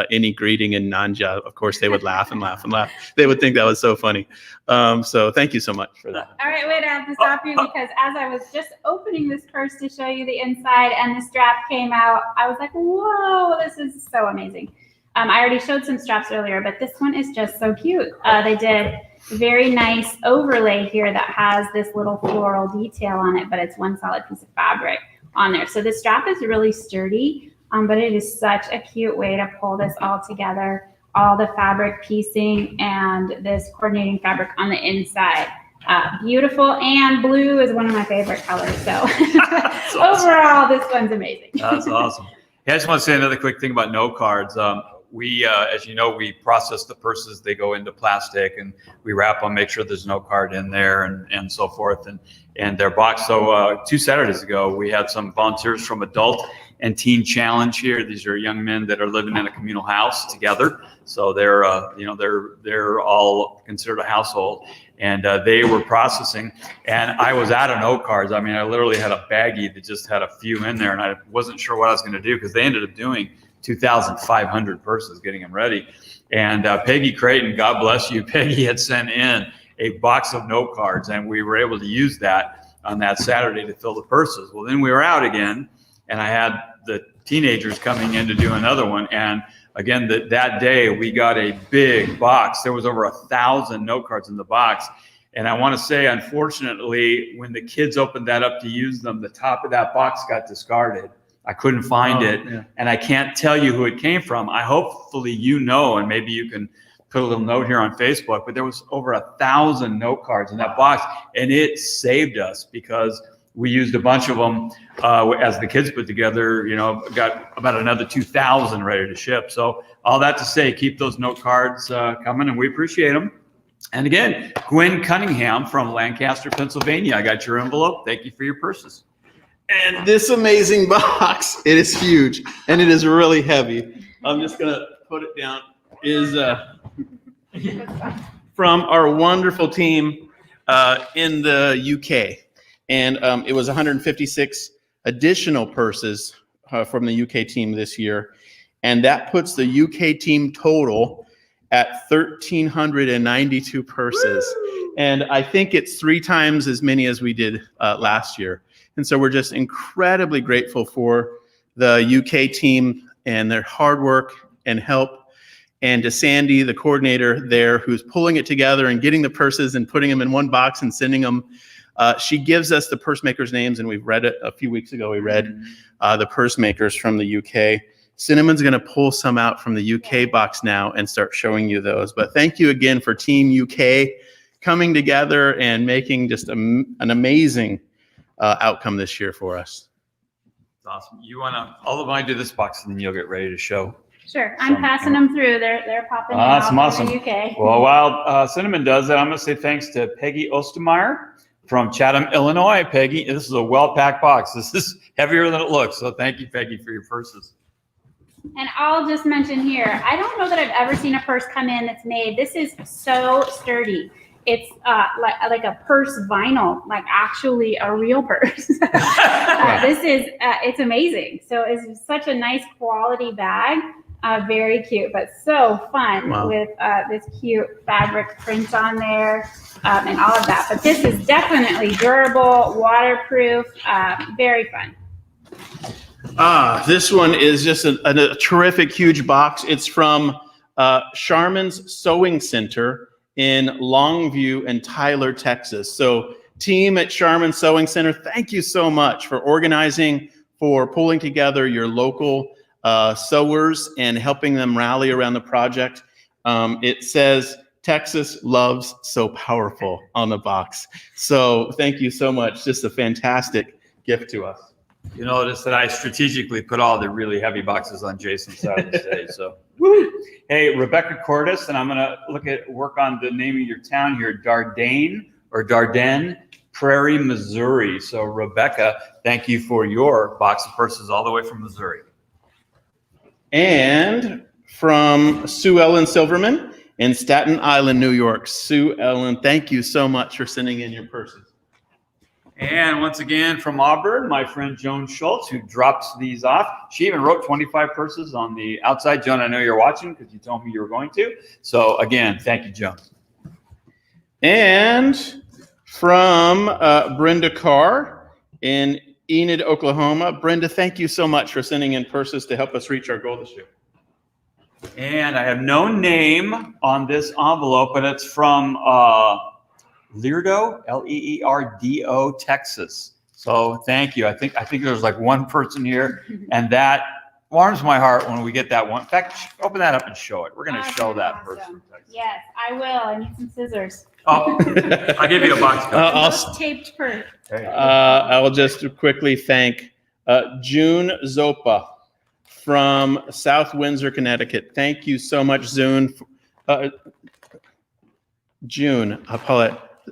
any greeting in Nanja, of course they would laugh and laugh and laugh. They would think that was so funny. So thank you so much for that. All right, wait, I have to stop you because as I was just opening this purse to show you the inside and the strap came out, I was like, whoa, this is so amazing. I already showed some straps earlier, but this one is just so cute. They did a very nice overlay here that has this little floral detail on it, but it's one solid piece of fabric on there. So the strap is really sturdy, but it is such a cute way to pull this all together. All the fabric piecing and this coordinating fabric on the inside. Beautiful, and blue is one of my favorite colors. So Awesome. Overall, this one's amazing. That's awesome. Yeah, I just want to say another quick thing about note cards. We, as you know, we process the purses. They go into plastic and we wrap them, make sure there's no card in there and so forth. And they're boxed. So 2 Saturdays ago, we had some volunteers from Adult and Teen Challenge here. These are young men that are living in a communal house together. So they're, they're all considered a household. And they were processing, and I was out of note cards. I mean, I literally had a baggie that just had a few in there, and I wasn't sure what I was going to do because they ended up doing 2,500 purses, getting them ready. And Peggy Creighton, God bless you, Peggy had sent in a box of note cards, and we were able to use that on that Saturday to fill the purses. Well, then we were out again, and I had the teenagers coming in to do another one, and again, that day we got a big box. There was over 1,000 note cards in the box. And I want to say, unfortunately, when the kids opened that up to use them, the top of that box got discarded. I couldn't find it. Yeah. And I can't tell you who it came from. Hopefully you know, and maybe you can put a little note here on Facebook, but there was over 1,000 note cards in that box. And it saved us because we used a bunch of them as the kids put together, got about another 2,000 ready to ship. So all that to say, keep those note cards coming, and we appreciate them. And again, Gwen Cunningham from Lancaster, Pennsylvania, I got your envelope. Thank you for your purses. And this amazing box, it is huge, and it is really heavy. I'm just going to put it down, is from our wonderful team in the UK. And it was 156 additional purses from the UK team this year. And that puts the UK team total at 1,392 purses. Woo! And I think it's 3 times as many as we did last year. And so we're just incredibly grateful for the UK team and their hard work and help. And to Sandy, the coordinator there, who's pulling it together and getting the purses and putting them in one box and sending them. She gives us the purse makers' names, and we've read it a few weeks ago. We read the purse makers from the UK. Cinnamon's going to pull some out from the UK box now and start showing you those. But thank you again for Team UK coming together and making just an amazing outcome this year for us. Awesome. You want to, although I do this box, and then you'll get ready to show. Sure, I'm passing them through. They're popping out awesome. from the UK. Well, while Cinnamon does that, I'm going to say thanks to Peggy Ostermeyer from Chatham, Illinois. Peggy, this is a well-packed box. This is heavier than it looks. So thank you, Peggy, for your purses. And I'll just mention here, I don't know that I've ever seen a purse come in that's made. This is so sturdy. It's like a purse vinyl, like actually a real purse. This is, it's amazing. So it's such a nice quality bag. Very cute, but so fun with this cute fabric print on there. and all of that. But this is definitely durable, waterproof, very fun. This one is just a terrific, huge box. It's from Charmin's Sewing Center in Longview and Tyler, Texas. So team at Charmin Sewing Center, thank you so much for organizing, for pulling together your local sewers and helping them rally around the project. It says, Texas loves So Powerful on the box. So thank you so much. Just a fantastic gift to us. You notice that I strategically put all the really heavy boxes on Jason's side of the stage. So, woo! Hey, Rebecca Cordes, and I'm going to work on the name of your town here, Dardenne Prairie, Missouri. So, Rebecca, thank you for your box of purses all the way from Missouri. And from Sue Ellen Silverman in Staten Island, New York. Sue Ellen, thank you so much for sending in your purses. And once again, from Auburn, my friend Joan Schultz, who drops these off. She even wrote 25 purses on the outside. Joan, I know you're watching because you told me you were going to. So again, thank you, Joan. And from Brenda Carr in Enid, Oklahoma. Brenda, thank you so much for sending in purses to help us reach our goal this year. And I have no name on this envelope, but it's from Leerdo, Leerdo, Texas. So thank you. I think there's like one person here, and that warms my heart when we get that one. In fact, open that up and show it. We're going to show that person. Yes, I will. I need some scissors. Oh, I'll give you a box. I'll taped purse. I will just quickly thank June Zopa from South Windsor, Connecticut. Thank you so much, June. June,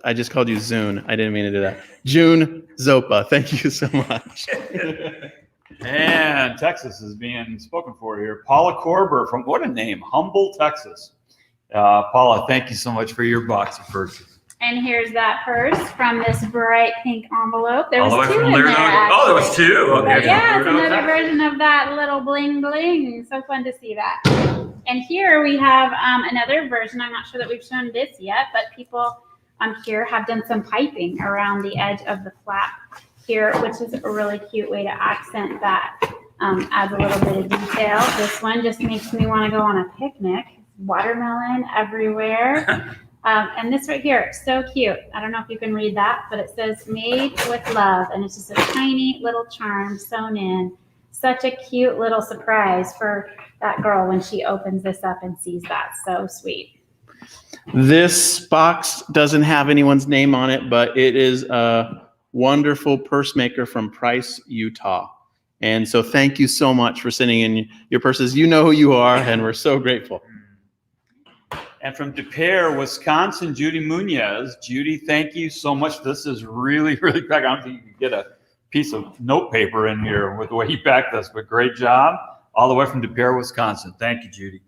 I just called you Zune. I didn't mean to do that. June Zopa, thank you so much. And Texas is being spoken for here. Paula Korber from, what a name, Humble, Texas. Paula, thank you so much for your box of purses. And here's that purse from this bright pink envelope. There was two in there. Oh, there was two. Okay. Yeah, it's another version of that little bling bling. So fun to see that. And here we have another version. I'm not sure that we've shown this yet, but people here have done some piping around the edge of the flap here, which is a really cute way to accent that. Adds a little bit of detail. This one just makes me want to go on a picnic. Watermelon everywhere. And this right here, so cute. I don't know if you can read that, but it says made with love. And it's just a tiny little charm sewn in. Such a cute little surprise for that girl when she opens this up and sees that. So sweet. This box doesn't have anyone's name on it, but it is a wonderful purse maker from Price, Utah. And so thank you so much for sending in your purses. You know who you are, and we're so grateful. And from De Pere, Wisconsin, Judy Munoz. Judy, thank you so much. This is really, really packed. I don't think you can get a piece of note paper in here with the way you packed this, but great job. All the way from De Pere, Wisconsin. Thank you, Judy.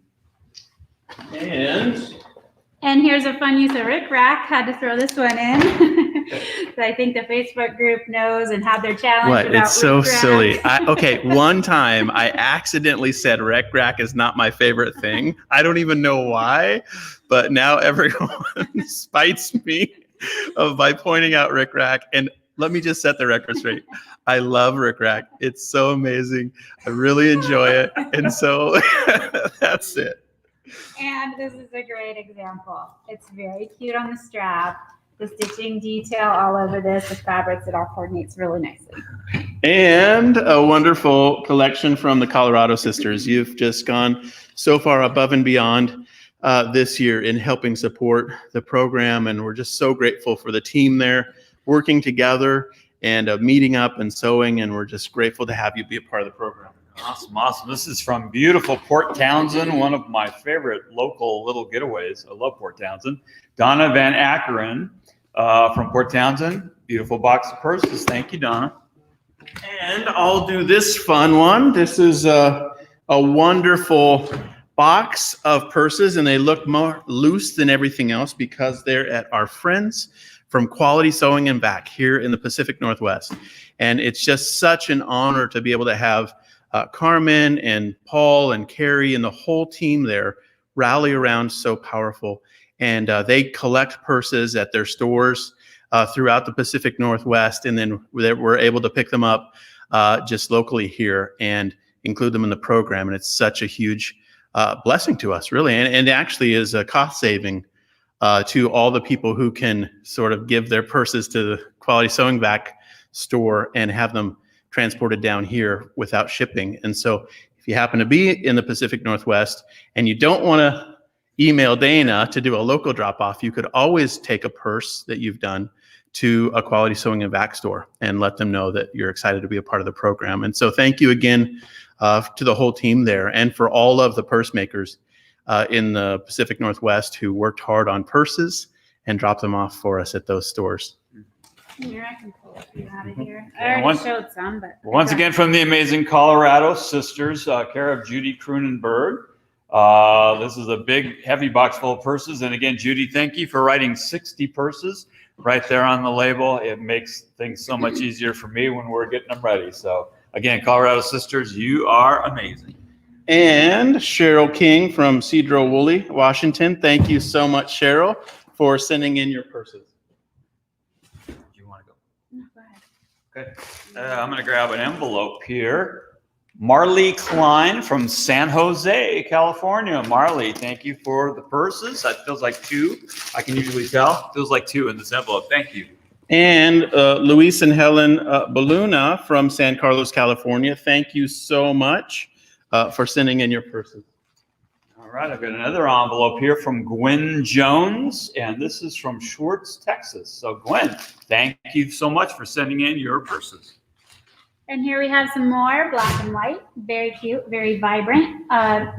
And here's a fun use of Rick Rack. Had to throw this one in. So I think the Facebook group knows and had their challenge. What? It's so silly. Okay, one time I accidentally said Rick Rack is not my favorite thing. I don't even know why, but now everyone spites me by pointing out Rick Rack. And let me just set the record straight. I love Rick Rack. It's so amazing. I really enjoy it. And so that's it. And this is a great example. It's very cute on the strap. The stitching detail all over this, the fabrics, it all coordinates really nicely. And a wonderful collection from the Colorado Sisters. You've just gone so far above and beyond this year in helping support the program, and we're just so grateful for the team there working together and meeting up and sewing, and we're just grateful to have you be a part of the program. Awesome, awesome. This is from beautiful Port Townsend, one of my favorite local little getaways. I love Port Townsend. Donna Van Ackeren from Port Townsend. Beautiful box of purses. Thank you, Donna. And I'll do this fun one. This is a wonderful box of purses, and they look more loose than everything else because they're at our friends from Quality Sewing and Back here in the Pacific Northwest. And it's just such an honor to be able to have Carmen and Paul and Carrie and the whole team there rally around So Powerful. and they collect purses at their stores throughout the Pacific Northwest, and then we're able to pick them up just locally here and include them in the program. And it's such a huge blessing to us, really, and actually is a cost saving to all the people who can sort of give their purses to the Quality Sewing Back store and have them transported down here without shipping. And so if you happen to be in the Pacific Northwest and you don't want to email Dana to do a local drop-off, you could always take a purse that you've done to a Quality Sewing and Vac store and let them know that you're excited to be a part of the program. And so thank you again to the whole team there, and for all of the purse makers in the Pacific Northwest who worked hard on purses and dropped them off for us at those stores. Here, I can pull a few out of here. I already showed some, but once again from the amazing Colorado sisters, care of Judy Kroonenberg. This is a big, heavy box full of purses. And again, Judy, thank you for writing 60 purses right there on the label. It makes things so much easier for me when we're getting them ready. So again, Colorado sisters, you are amazing. And Cheryl King from Cedro Woolley, Washington. Thank you so much, Cheryl, for sending in your purses. Do you want to go? No, go ahead. Okay. I'm going to grab an envelope here. Marley Klein from San Jose, California. Marley, thank you for the purses. That feels like two. I can usually tell. Feels like two in this envelope. Thank you. And Luis and Helen Baluna from San Carlos, California. Thank you so much for sending in your purses. All right, I've got another envelope here from Gwen Jones, and this is from Schwartz, Texas. So Gwen, thank you so much for sending in your purses. And here we have some more black and white, very cute, very vibrant,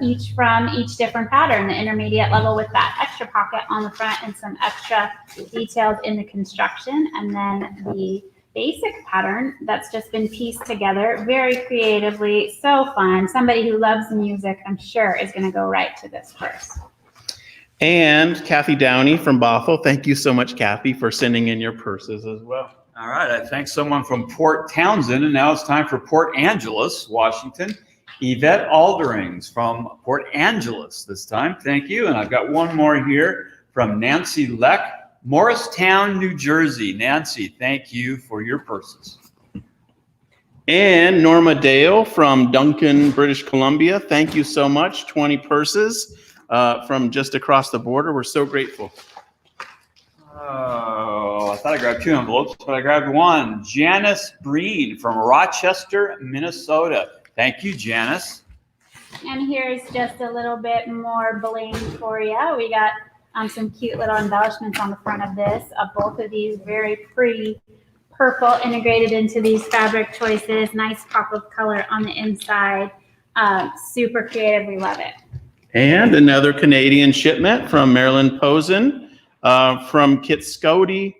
each from each different pattern, the intermediate level with that extra pocket on the front and some extra details in the construction, and then the basic pattern that's just been pieced together very creatively, so fun. Somebody who loves music, I'm sure, is going to go right to this purse. And Kathy Downey from Bothell. Thank you so much, Kathy, for sending in your purses as well. All right, I thank someone from Port Townsend, and now it's time for Port Angeles, Washington. Yvette Alderings from Port Angeles this time. Thank you. And I've got one more here from Nancy Leck, Morristown, New Jersey. Nancy, thank you for your purses. And Norma Dale from Duncan, British Columbia. Thank you so much. 20 purses from just across the border. We're so grateful. Oh, I thought I grabbed two envelopes, but I grabbed one. Janice Breen from Rochester, Minnesota. Thank you, Janice. And here's just a little bit more bling for you. We got some cute little embellishments on the front of this. Both of these very pretty purple integrated into these fabric choices. Nice pop of color on the inside. Super creative. We love it. And another Canadian shipment from Marilyn Posen from Kitscoty,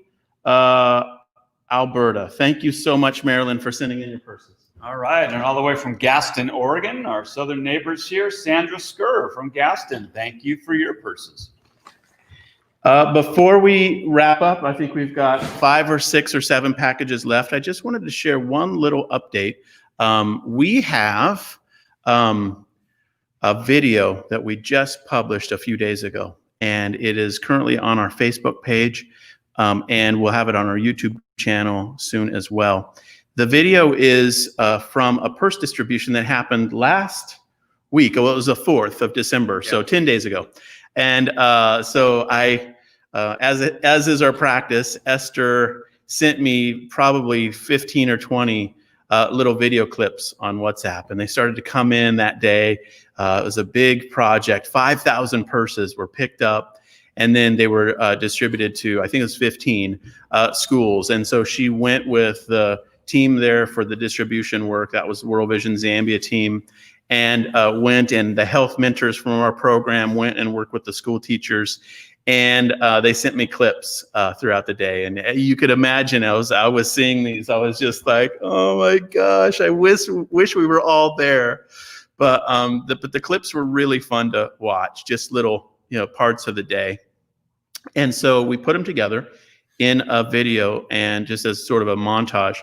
Alberta. Thank you so much, Marilyn, for sending in your purses. All right, and all the way from Gaston, Oregon, our southern neighbors here, Sandra Skur from Gaston. Thank you for your purses. Before we wrap up, I think we've got 5 or 6 or 7 packages left. I just wanted to share one little update. We have a video that we just published a few days ago, and it is currently on our Facebook page, and we'll have it on our YouTube channel soon as well. The video is from a purse distribution that happened last week. Well, it was the 4th of December, so 10 days ago. And so I, as is our practice, Esther sent me probably 15 or 20 little video clips on WhatsApp, and they started to come in that day. It was a big project. 5,000 purses were picked up, and then they were distributed to, I think it was 15 schools. And so she went with the team there for the distribution work. That was World Vision Zambia team, and went, and the health mentors from our program went and worked with the school teachers, and they sent me clips throughout the day. And you could imagine, I was seeing these, I was just like, oh my gosh, I wish we were all there. But the clips were really fun to watch, just little parts of the day. And so we put them together in a video, and just as sort of a montage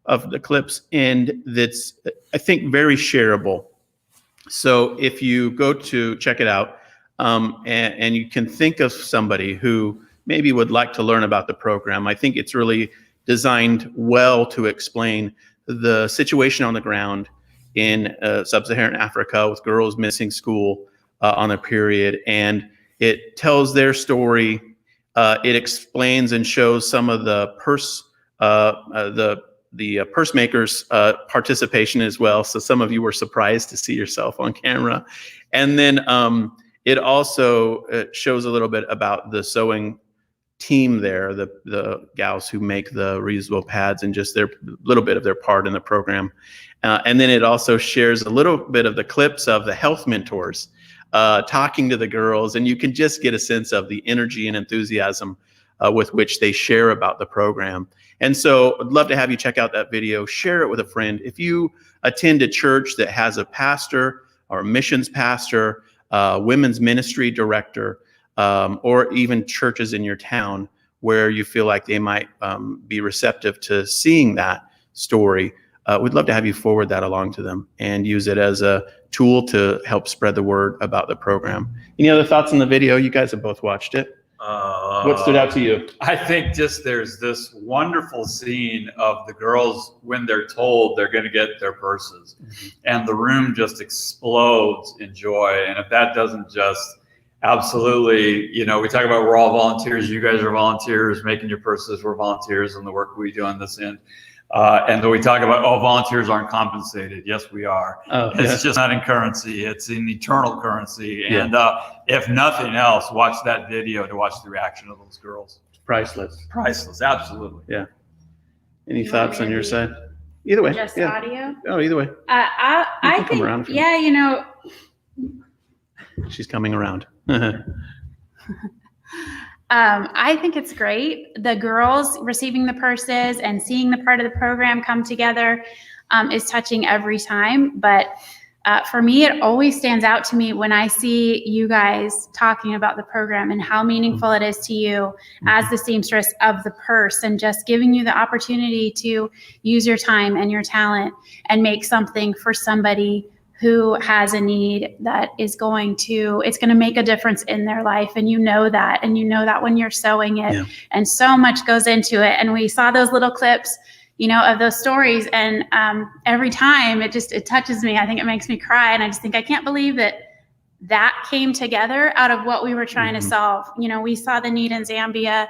of the clips, and that's, I think, very shareable. So if you go to check it out, and you can think of somebody who maybe would like to learn about the program. I think it's really designed well to explain the situation on the ground in sub-Saharan Africa with girls missing school on a period, and it tells their story. It explains and shows some of the purse makers' participation as well. So some of you were surprised to see yourself on camera, and then it also shows a little bit about the sewing team there, the gals who make the reusable pads, and just their little bit of their part in the program. And then it also shares a little bit of the clips of the health mentors talking to the girls, and you can just get a sense of the energy and enthusiasm with which they share about the program. And so I'd love to have you check out that video, share it with a friend. If you attend a church that has a pastor or a missions pastor, women's ministry director, or even churches in your town where you feel like they might be receptive to seeing that story, we'd love to have you forward that along to them and use it as a tool to help spread the word about the program. Any other thoughts on the video? You guys have both watched it. What stood out to you? I think just there's this wonderful scene of the girls when they're told they're going to get their purses, and the room just explodes in joy. And if that doesn't just absolutely, we talk about we're all volunteers. You guys are volunteers making your purses. We're volunteers in the work we do on this end. And then we talk about, volunteers aren't compensated. Yes, we are. It's just not in currency. It's in eternal currency. Yeah. And if nothing else, watch that video to watch the reaction of those girls. It's priceless. Priceless, absolutely. Yeah. Any thoughts on your side? Either way. Just audio? Oh, either way. I think, She's coming around. I think it's great. The girls receiving the purses and seeing the part of the program come together is touching every time. But for me, it always stands out to me when I see you guys talking about the program and how meaningful it is to you as the seamstress of the purse, and just giving you the opportunity to use your time and your talent and make something for somebody who has a need that is going to make a difference in their life. And you know that when you're sewing it. Yeah. And so much goes into it. And we saw those little clips, of those stories. And every time it touches me. I think it makes me cry. And I just think, I can't believe that came together out of what we were trying to solve. We saw the need in Zambia.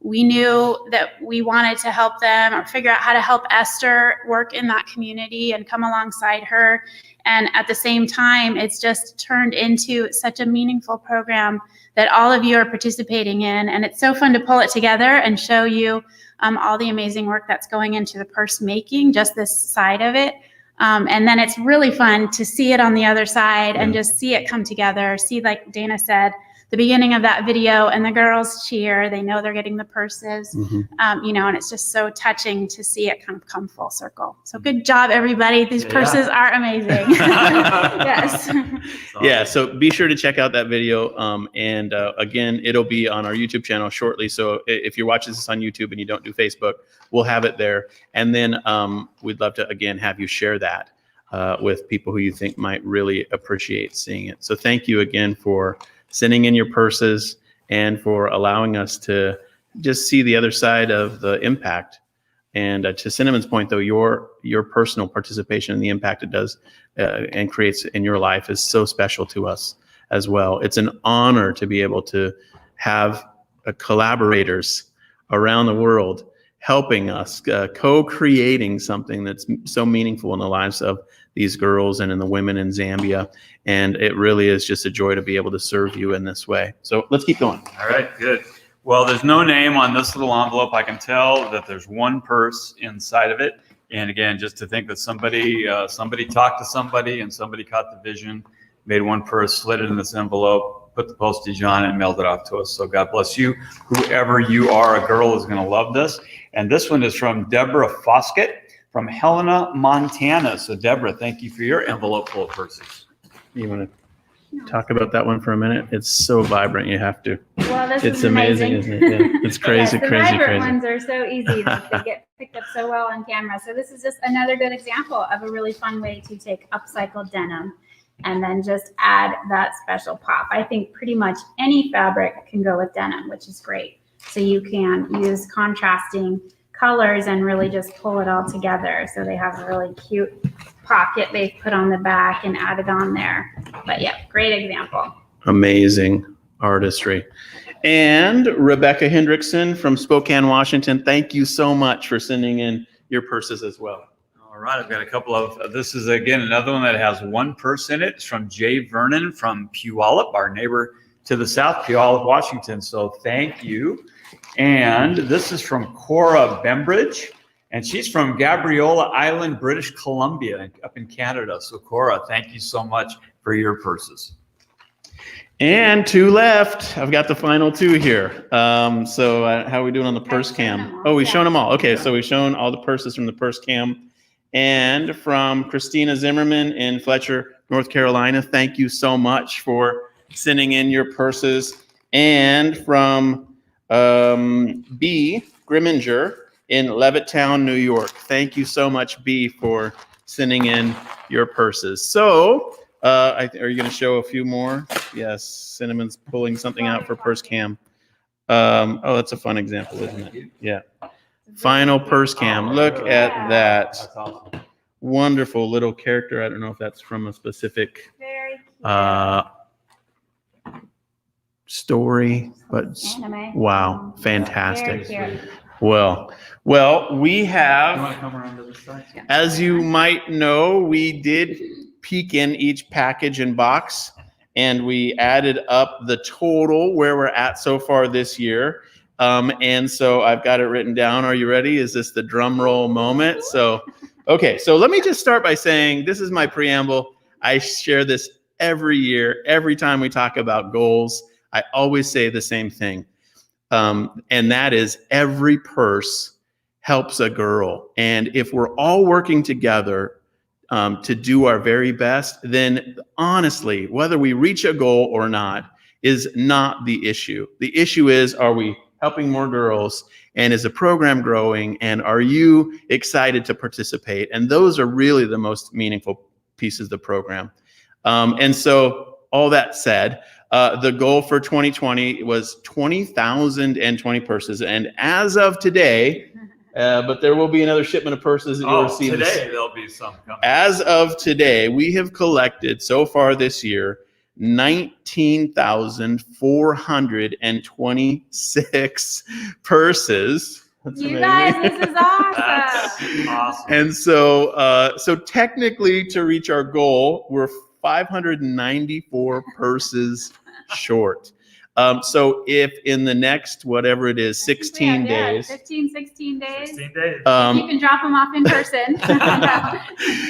We knew that we wanted to help them or figure out how to help Esther work in that community and come alongside her. And at the same time, it's just turned into such a meaningful program that all of you are participating in. And it's so fun to pull it together and show you all the amazing work that's going into the purse making, just this side of it. And then it's really fun to see it on the other side and just see it come together. See, like Dana said, the beginning of that video and the girls cheer. They know they're getting the purses, and it's just so touching to see it kind of come full circle. So good job, everybody. These purses are amazing. Yes. Yeah, so be sure to check out that video. And again, it'll be on our YouTube channel shortly. So if you're watching this on YouTube and you don't do Facebook, we'll have it there. And then we'd love to, again, have you share that with people who you think might really appreciate seeing it. So thank you again for sending in your purses and for allowing us to just see the other side of the impact. And to Cinnamon's point, though, your personal participation and the impact it does and creates in your life is so special to us as well. It's an honor to be able to have collaborators around the world helping us, co-creating something that's so meaningful in the lives of these girls and in the women in Zambia. And it really is just a joy to be able to serve you in this way. So let's keep going. All right, good. Well, there's no name on this little envelope. I can tell that there's one purse inside of it. And again, just to think that somebody talked to somebody and somebody caught the vision, made one purse, slid it in this envelope, put the postage on it, and mailed it off to us. So God bless you. Whoever you are, a girl is going to love this. And this one is from Deborah Foskett from Helena, Montana. So Deborah, thank you for your envelope full of purses. You want to talk about that one for a minute? It's so vibrant, you have to. Well, it's amazing, isn't it? Yeah. It's crazy, yes, the crazy, vibrant crazy. ones are so easy. They get picked up so well on camera. So this is just another good example of a really fun way to take upcycled denim and then just add that special pop. I think pretty much any fabric can go with denim, which is great. So you can use contrasting colors and really just pull it all together. So they have a really cute pocket they've put on the back and added on there. But yeah, great example. Amazing artistry. And Rebecca Hendrickson from Spokane, Washington, thank you so much for sending in your purses as well. All right, I've got a couple of, this is again another one that has one purse in it. It's from Jay Vernon from Puyallup, our neighbor to the south, Puyallup, Washington. So thank you. And this is from Cora Bembridge, and she's from Gabriola Island, British Columbia, up in Canada. So Cora, thank you so much for your purses. And two left. I've got the final two here. So how are we doing on the purse cam? Oh, we've shown them all. Okay, so we've shown all the purses from the purse cam. And from Christina Zimmerman in Fletcher, North Carolina, thank you so much for sending in your purses. And from B. Grimminger in Levittown, New York, thank you so much, B, for sending in your purses. So, are you going to show a few more? Yes, Cinnamon's pulling something out for purse cam. Oh, that's a fun example, isn't it? Yeah. Final purse cam. Look at that. That's awesome. Wonderful little character. I don't know if that's from a specific story, but wow, fantastic. Well, we have, You want to come around to the side? as you might know, we did peek in each package and box, and we added up the total where we're at so far this year. And so I've got it written down. Are you ready? Is this the drum roll moment? So, okay, so let me just start by saying this is my preamble. I share this every year. Every time we talk about goals, I always say the same thing. And that is every purse helps a girl. And if we're all working together to do our very best, then honestly, whether we reach a goal or not is not the issue. The issue is, are we helping more girls? And is the program growing? And are you excited to participate? And those are really the most meaningful pieces of the program. And so all that said, the goal for 2020 was 20,020 purses. And as of today, but there will be another shipment of purses that you'll receive. Today there'll be some coming. As of today, we have collected so far this year 19,426 purses. That's You amazing. guys, this is awesome. That's awesome. And so, so technically, to reach our goal, we're 594 purses short. So if in the next, whatever it is, 16 days, 15, 16 days. 16 days. You can drop them off in person.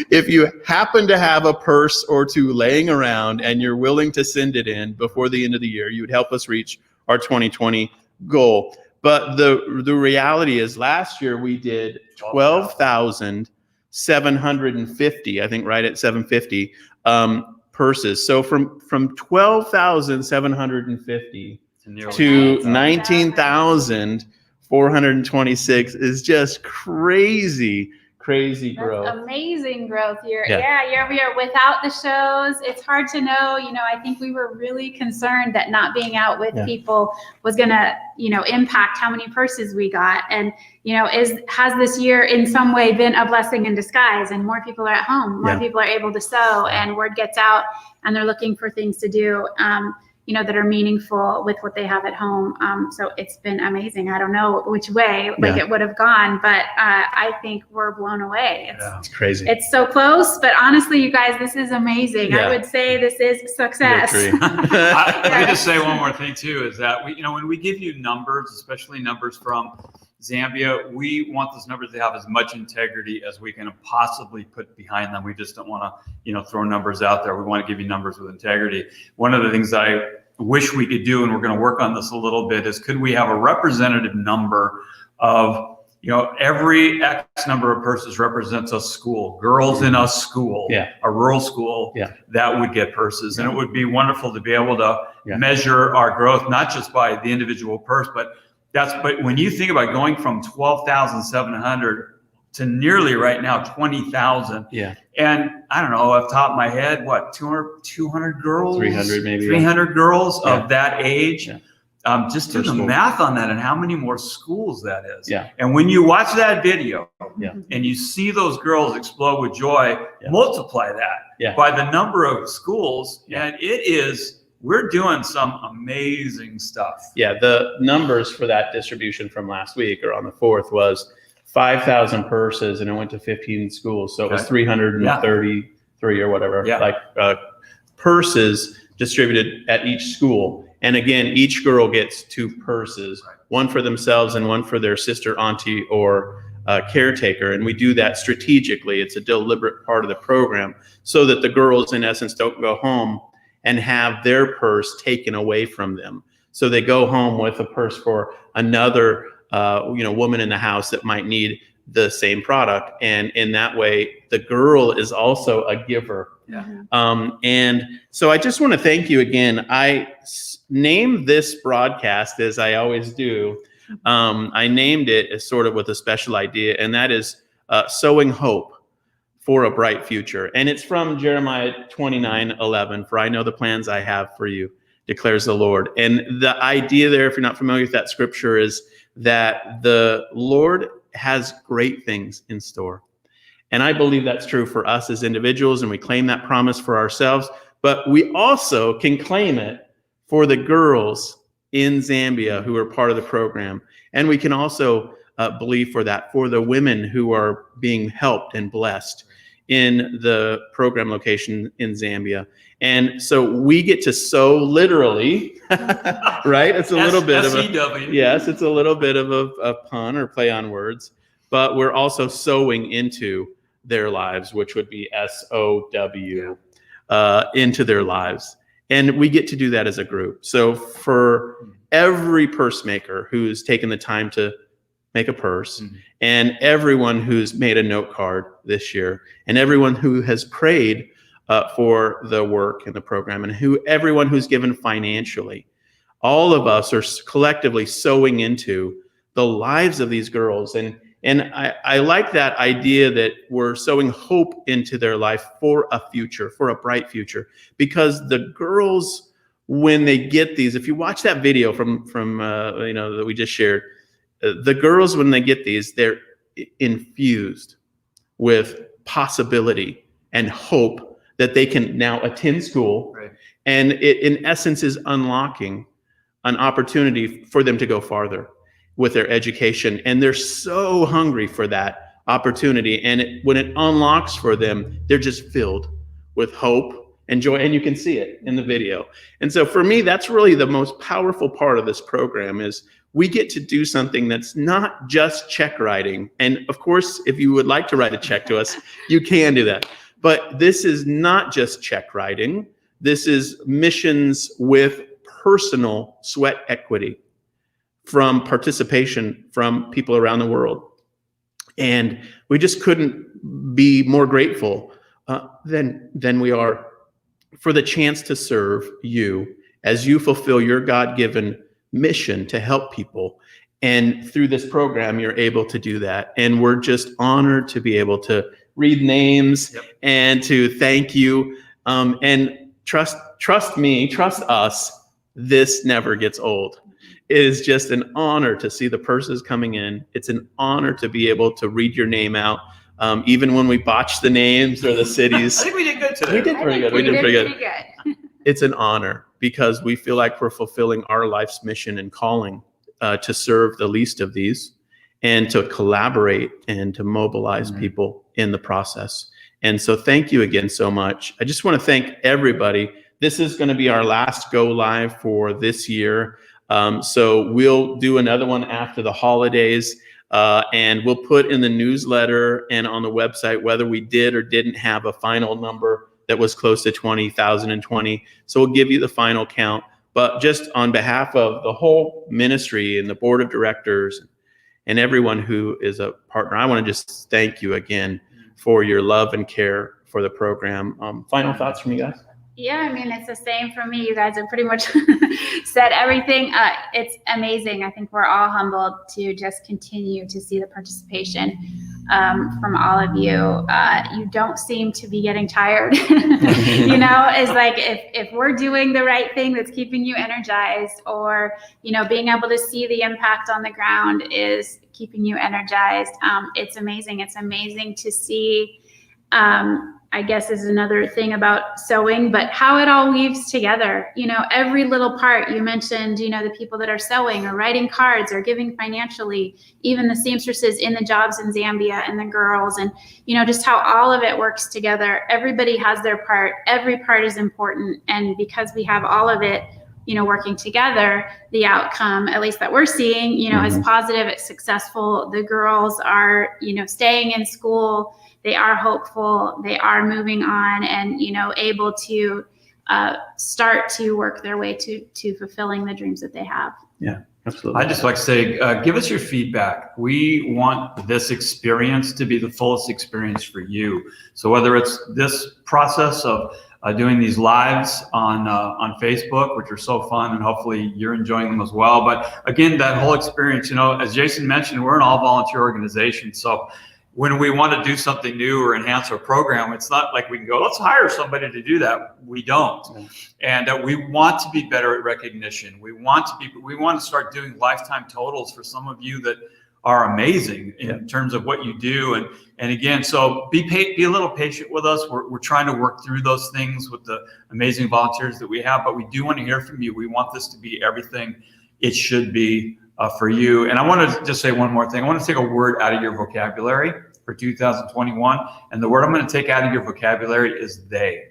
if you happen to have a purse or two laying around and you're willing to send it in before the end of the year, you would help us reach our 2020 goal. But the reality is last year we did 12,750, I think right at 750 purses. So from 12,750 to 19,426 is just crazy growth. That's amazing growth year. Yeah. Year over year. Without the shows, it's hard to know. I think we were really concerned that not being out with people was going to, impact how many purses we got. And, has this year in some way been a blessing in disguise? And more people are at home, more people are able to sew, and word gets out, and they're looking for things to do. That are meaningful with what they have at home. So it's been amazing. I don't know which way it would have gone, but I think we're blown away. It's crazy. It's so close, but honestly, you guys, this is amazing. I would say this is success. Let me just say one more thing too, is that when we give you numbers, especially numbers from Zambia, we want those numbers to have as much integrity as we can possibly put behind them. We just don't want to, throw numbers out there. We want to give you numbers with integrity. One of the things I wish we could do, and we're going to work on this a little bit, is could we have a representative number of, every X number of purses represents a school, girls in a school, a rural school that would get purses. And it would be wonderful to be able to measure our growth, not just by the individual purse, but when you think about going from 12,700 to nearly right now 20,000. Yeah. And I don't know, off the top of my head, what, 200 girls? 300 maybe. 300 girls Yeah. of that age. Yeah. Just do Per the school. math on that and how many more schools that is. Yeah. And when you watch that video Yeah. and you see those girls explode with joy, Yeah. multiply that Yeah. by the number of schools. Yeah. And we're doing some amazing stuff. Yeah, the numbers for that distribution from last week or on the 4th was 5,000 purses, and it went to 15 schools. So it was Okay. 333 or whatever, Yeah. like purses distributed at each school. And again, each girl gets 2 purses, one for themselves and one for their sister, auntie, or caretaker. And we do that strategically. It's a deliberate part of the program so that the girls, in essence, don't go home and have their purse taken away from them. So they go home with a purse for another woman in the house that might need the same product. And in that way, the girl is also a giver. Yeah. And so I just want to thank you again. I named this broadcast, as I always do. I named it as sort of with a special idea, and that is sowing hope for a bright future. And it's from Jeremiah 29:11, for I know the plans I have for you, declares the Lord. And the idea there, if you're not familiar with that scripture, is that the Lord has great things in store. And I believe that's true for us as individuals, and we claim that promise for ourselves, but we also can claim it for the girls in Zambia who are part of the program. And we can also believe for that for the women who are being helped and blessed in the program location in Zambia. And so we get to sow literally, right? It's a little bit of a, yes, it's a little bit of a pun or play on words, but we're also sowing into their lives, which would be SOW, into their lives. And we get to do that as a group. So for every purse maker who's taken the time to make a purse, and everyone who's made a note card this year, and everyone who has prayed for the work in the program, and everyone who's given financially, all of us are collectively sowing into the lives of these girls. And I like that idea that we're sowing hope into their life for a future, for a bright future, because the girls, when they get these, if you watch that video from that we just shared, the girls, when they get these, they're infused with possibility and hope that they can now attend school. Right. And it, in essence, is unlocking an opportunity for them to go farther with their education. And they're so hungry for that opportunity. And when it unlocks for them, they're just filled with hope and joy. And you can see it in the video. And so for me, that's really the most powerful part of this program is we get to do something that's not just check writing. And of course, if you would like to write a check to us, you can do that. But this is not just check writing. This is missions with personal sweat equity from participation from people around the world. And we just couldn't be more grateful than we are for the chance to serve you as you fulfill your God-given mission to help people. And through this program, you're able to do that. And we're just honored to be able to read names and to thank you. And trust us, this never gets old. It is just an honor to see the purses coming in. It's an honor to be able to read your name out. Even when we botch the names or the cities. I think we did good today. We did pretty good. We did pretty good. good. It's an honor because we feel like we're fulfilling our life's mission and calling to serve the least of these and to collaborate and to mobilize people in the process. And so thank you again so much. I just want to thank everybody. This is going to be our last go live for this year. So we'll do another one after the holidays. And we'll put in the newsletter and on the website whether we did or didn't have a final number that was close to 20,020. So we'll give you the final count. But just on behalf of the whole ministry and the board of directors and everyone who is a partner, I want to just thank you again for your love and care for the program. Final thoughts from you guys? Yeah, I mean, it's the same for me. You guys have pretty much said everything. It's amazing. I think we're all humbled to just continue to see the participation. from all of you. You don't seem to be getting tired. You know, it's like if we're doing the right thing that's keeping you energized, or, you know, being able to see the impact on the ground is keeping you energized. It's amazing. It's amazing to see, I guess is another thing about sewing, but how it all weaves together. You know, every little part. You mentioned, you know, the people that are sewing or writing cards or giving financially, even the seamstresses in the jobs in Zambia and the girls, and, you know, just how all of it works together. Everybody has their part. Every part is important. And because we have all of it, you know, working together, the outcome, at least that we're seeing, you know, is positive, it's successful. The girls are, you know, staying in school. They are hopeful, they are moving on, and, you know, able to start to work their way to fulfilling the dreams that they have. Yeah, absolutely. I'd just like to say, give us your feedback. We want this experience to be the fullest experience for you. So whether it's this process of doing these lives on Facebook, which are so fun, and hopefully you're enjoying them as well. But again, that whole experience, you know, as Jason mentioned, we're an all volunteer organization. So when we want to do something new or enhance our program, it's not like we can go, let's hire somebody to do that. We don't. And we want to be better at recognition. We want to start doing lifetime totals for some of you that are amazing in terms of what you do. And again, so be a little patient with us. We're trying to work through those things with the amazing volunteers that we have, but we do want to hear from you. We want this to be everything it should be for you. And I want to just say one more thing. I want to take a word out of your vocabulary for 2021. And the word I'm going to take out of your vocabulary is they.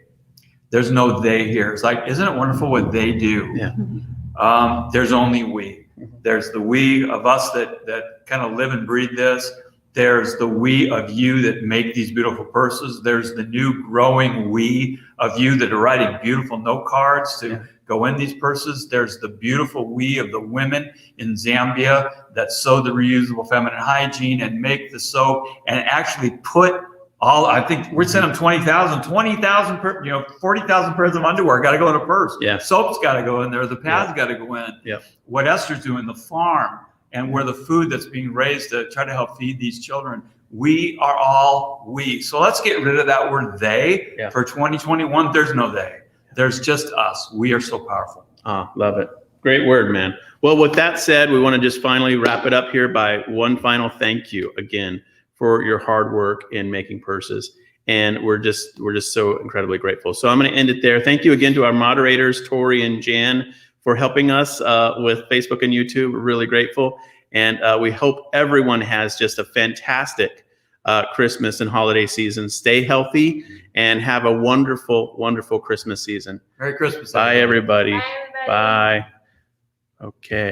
There's no they here. It's like, isn't it wonderful what they do? Yeah. There's only we. There's the we of us that kind of live and breathe this. There's the we of you that make these beautiful purses. There's the new growing we of you that are writing beautiful note cards to go in these purses. There's the beautiful we of the women in Zambia that sew the reusable feminine hygiene and make the soap and actually put all, I think we're sending them 20,000 per, you know, 40,000 pairs of underwear got to go in a purse. Yeah. Soap's got to go in there. The pads got to go in. Yeah. What Esther's doing, the farm, and where the food that's being raised to try to help feed these children. We are all we. So let's get rid of that word they for 2021. There's no they. There's just us. We are so powerful. Love it. Great word, man. Well, with that said, we want to just finally wrap it up here by one final thank you again for your hard work in making purses. And we're just so incredibly grateful. So I'm going to end it there. Thank you again to our moderators, Tori and Jan, for helping us with Facebook and YouTube. We're really grateful. And we hope everyone has just a fantastic Christmas and holiday season. Stay healthy and have a wonderful, wonderful Christmas season. Merry Christmas. Bye, everybody. Bye, everybody. Bye. Okay.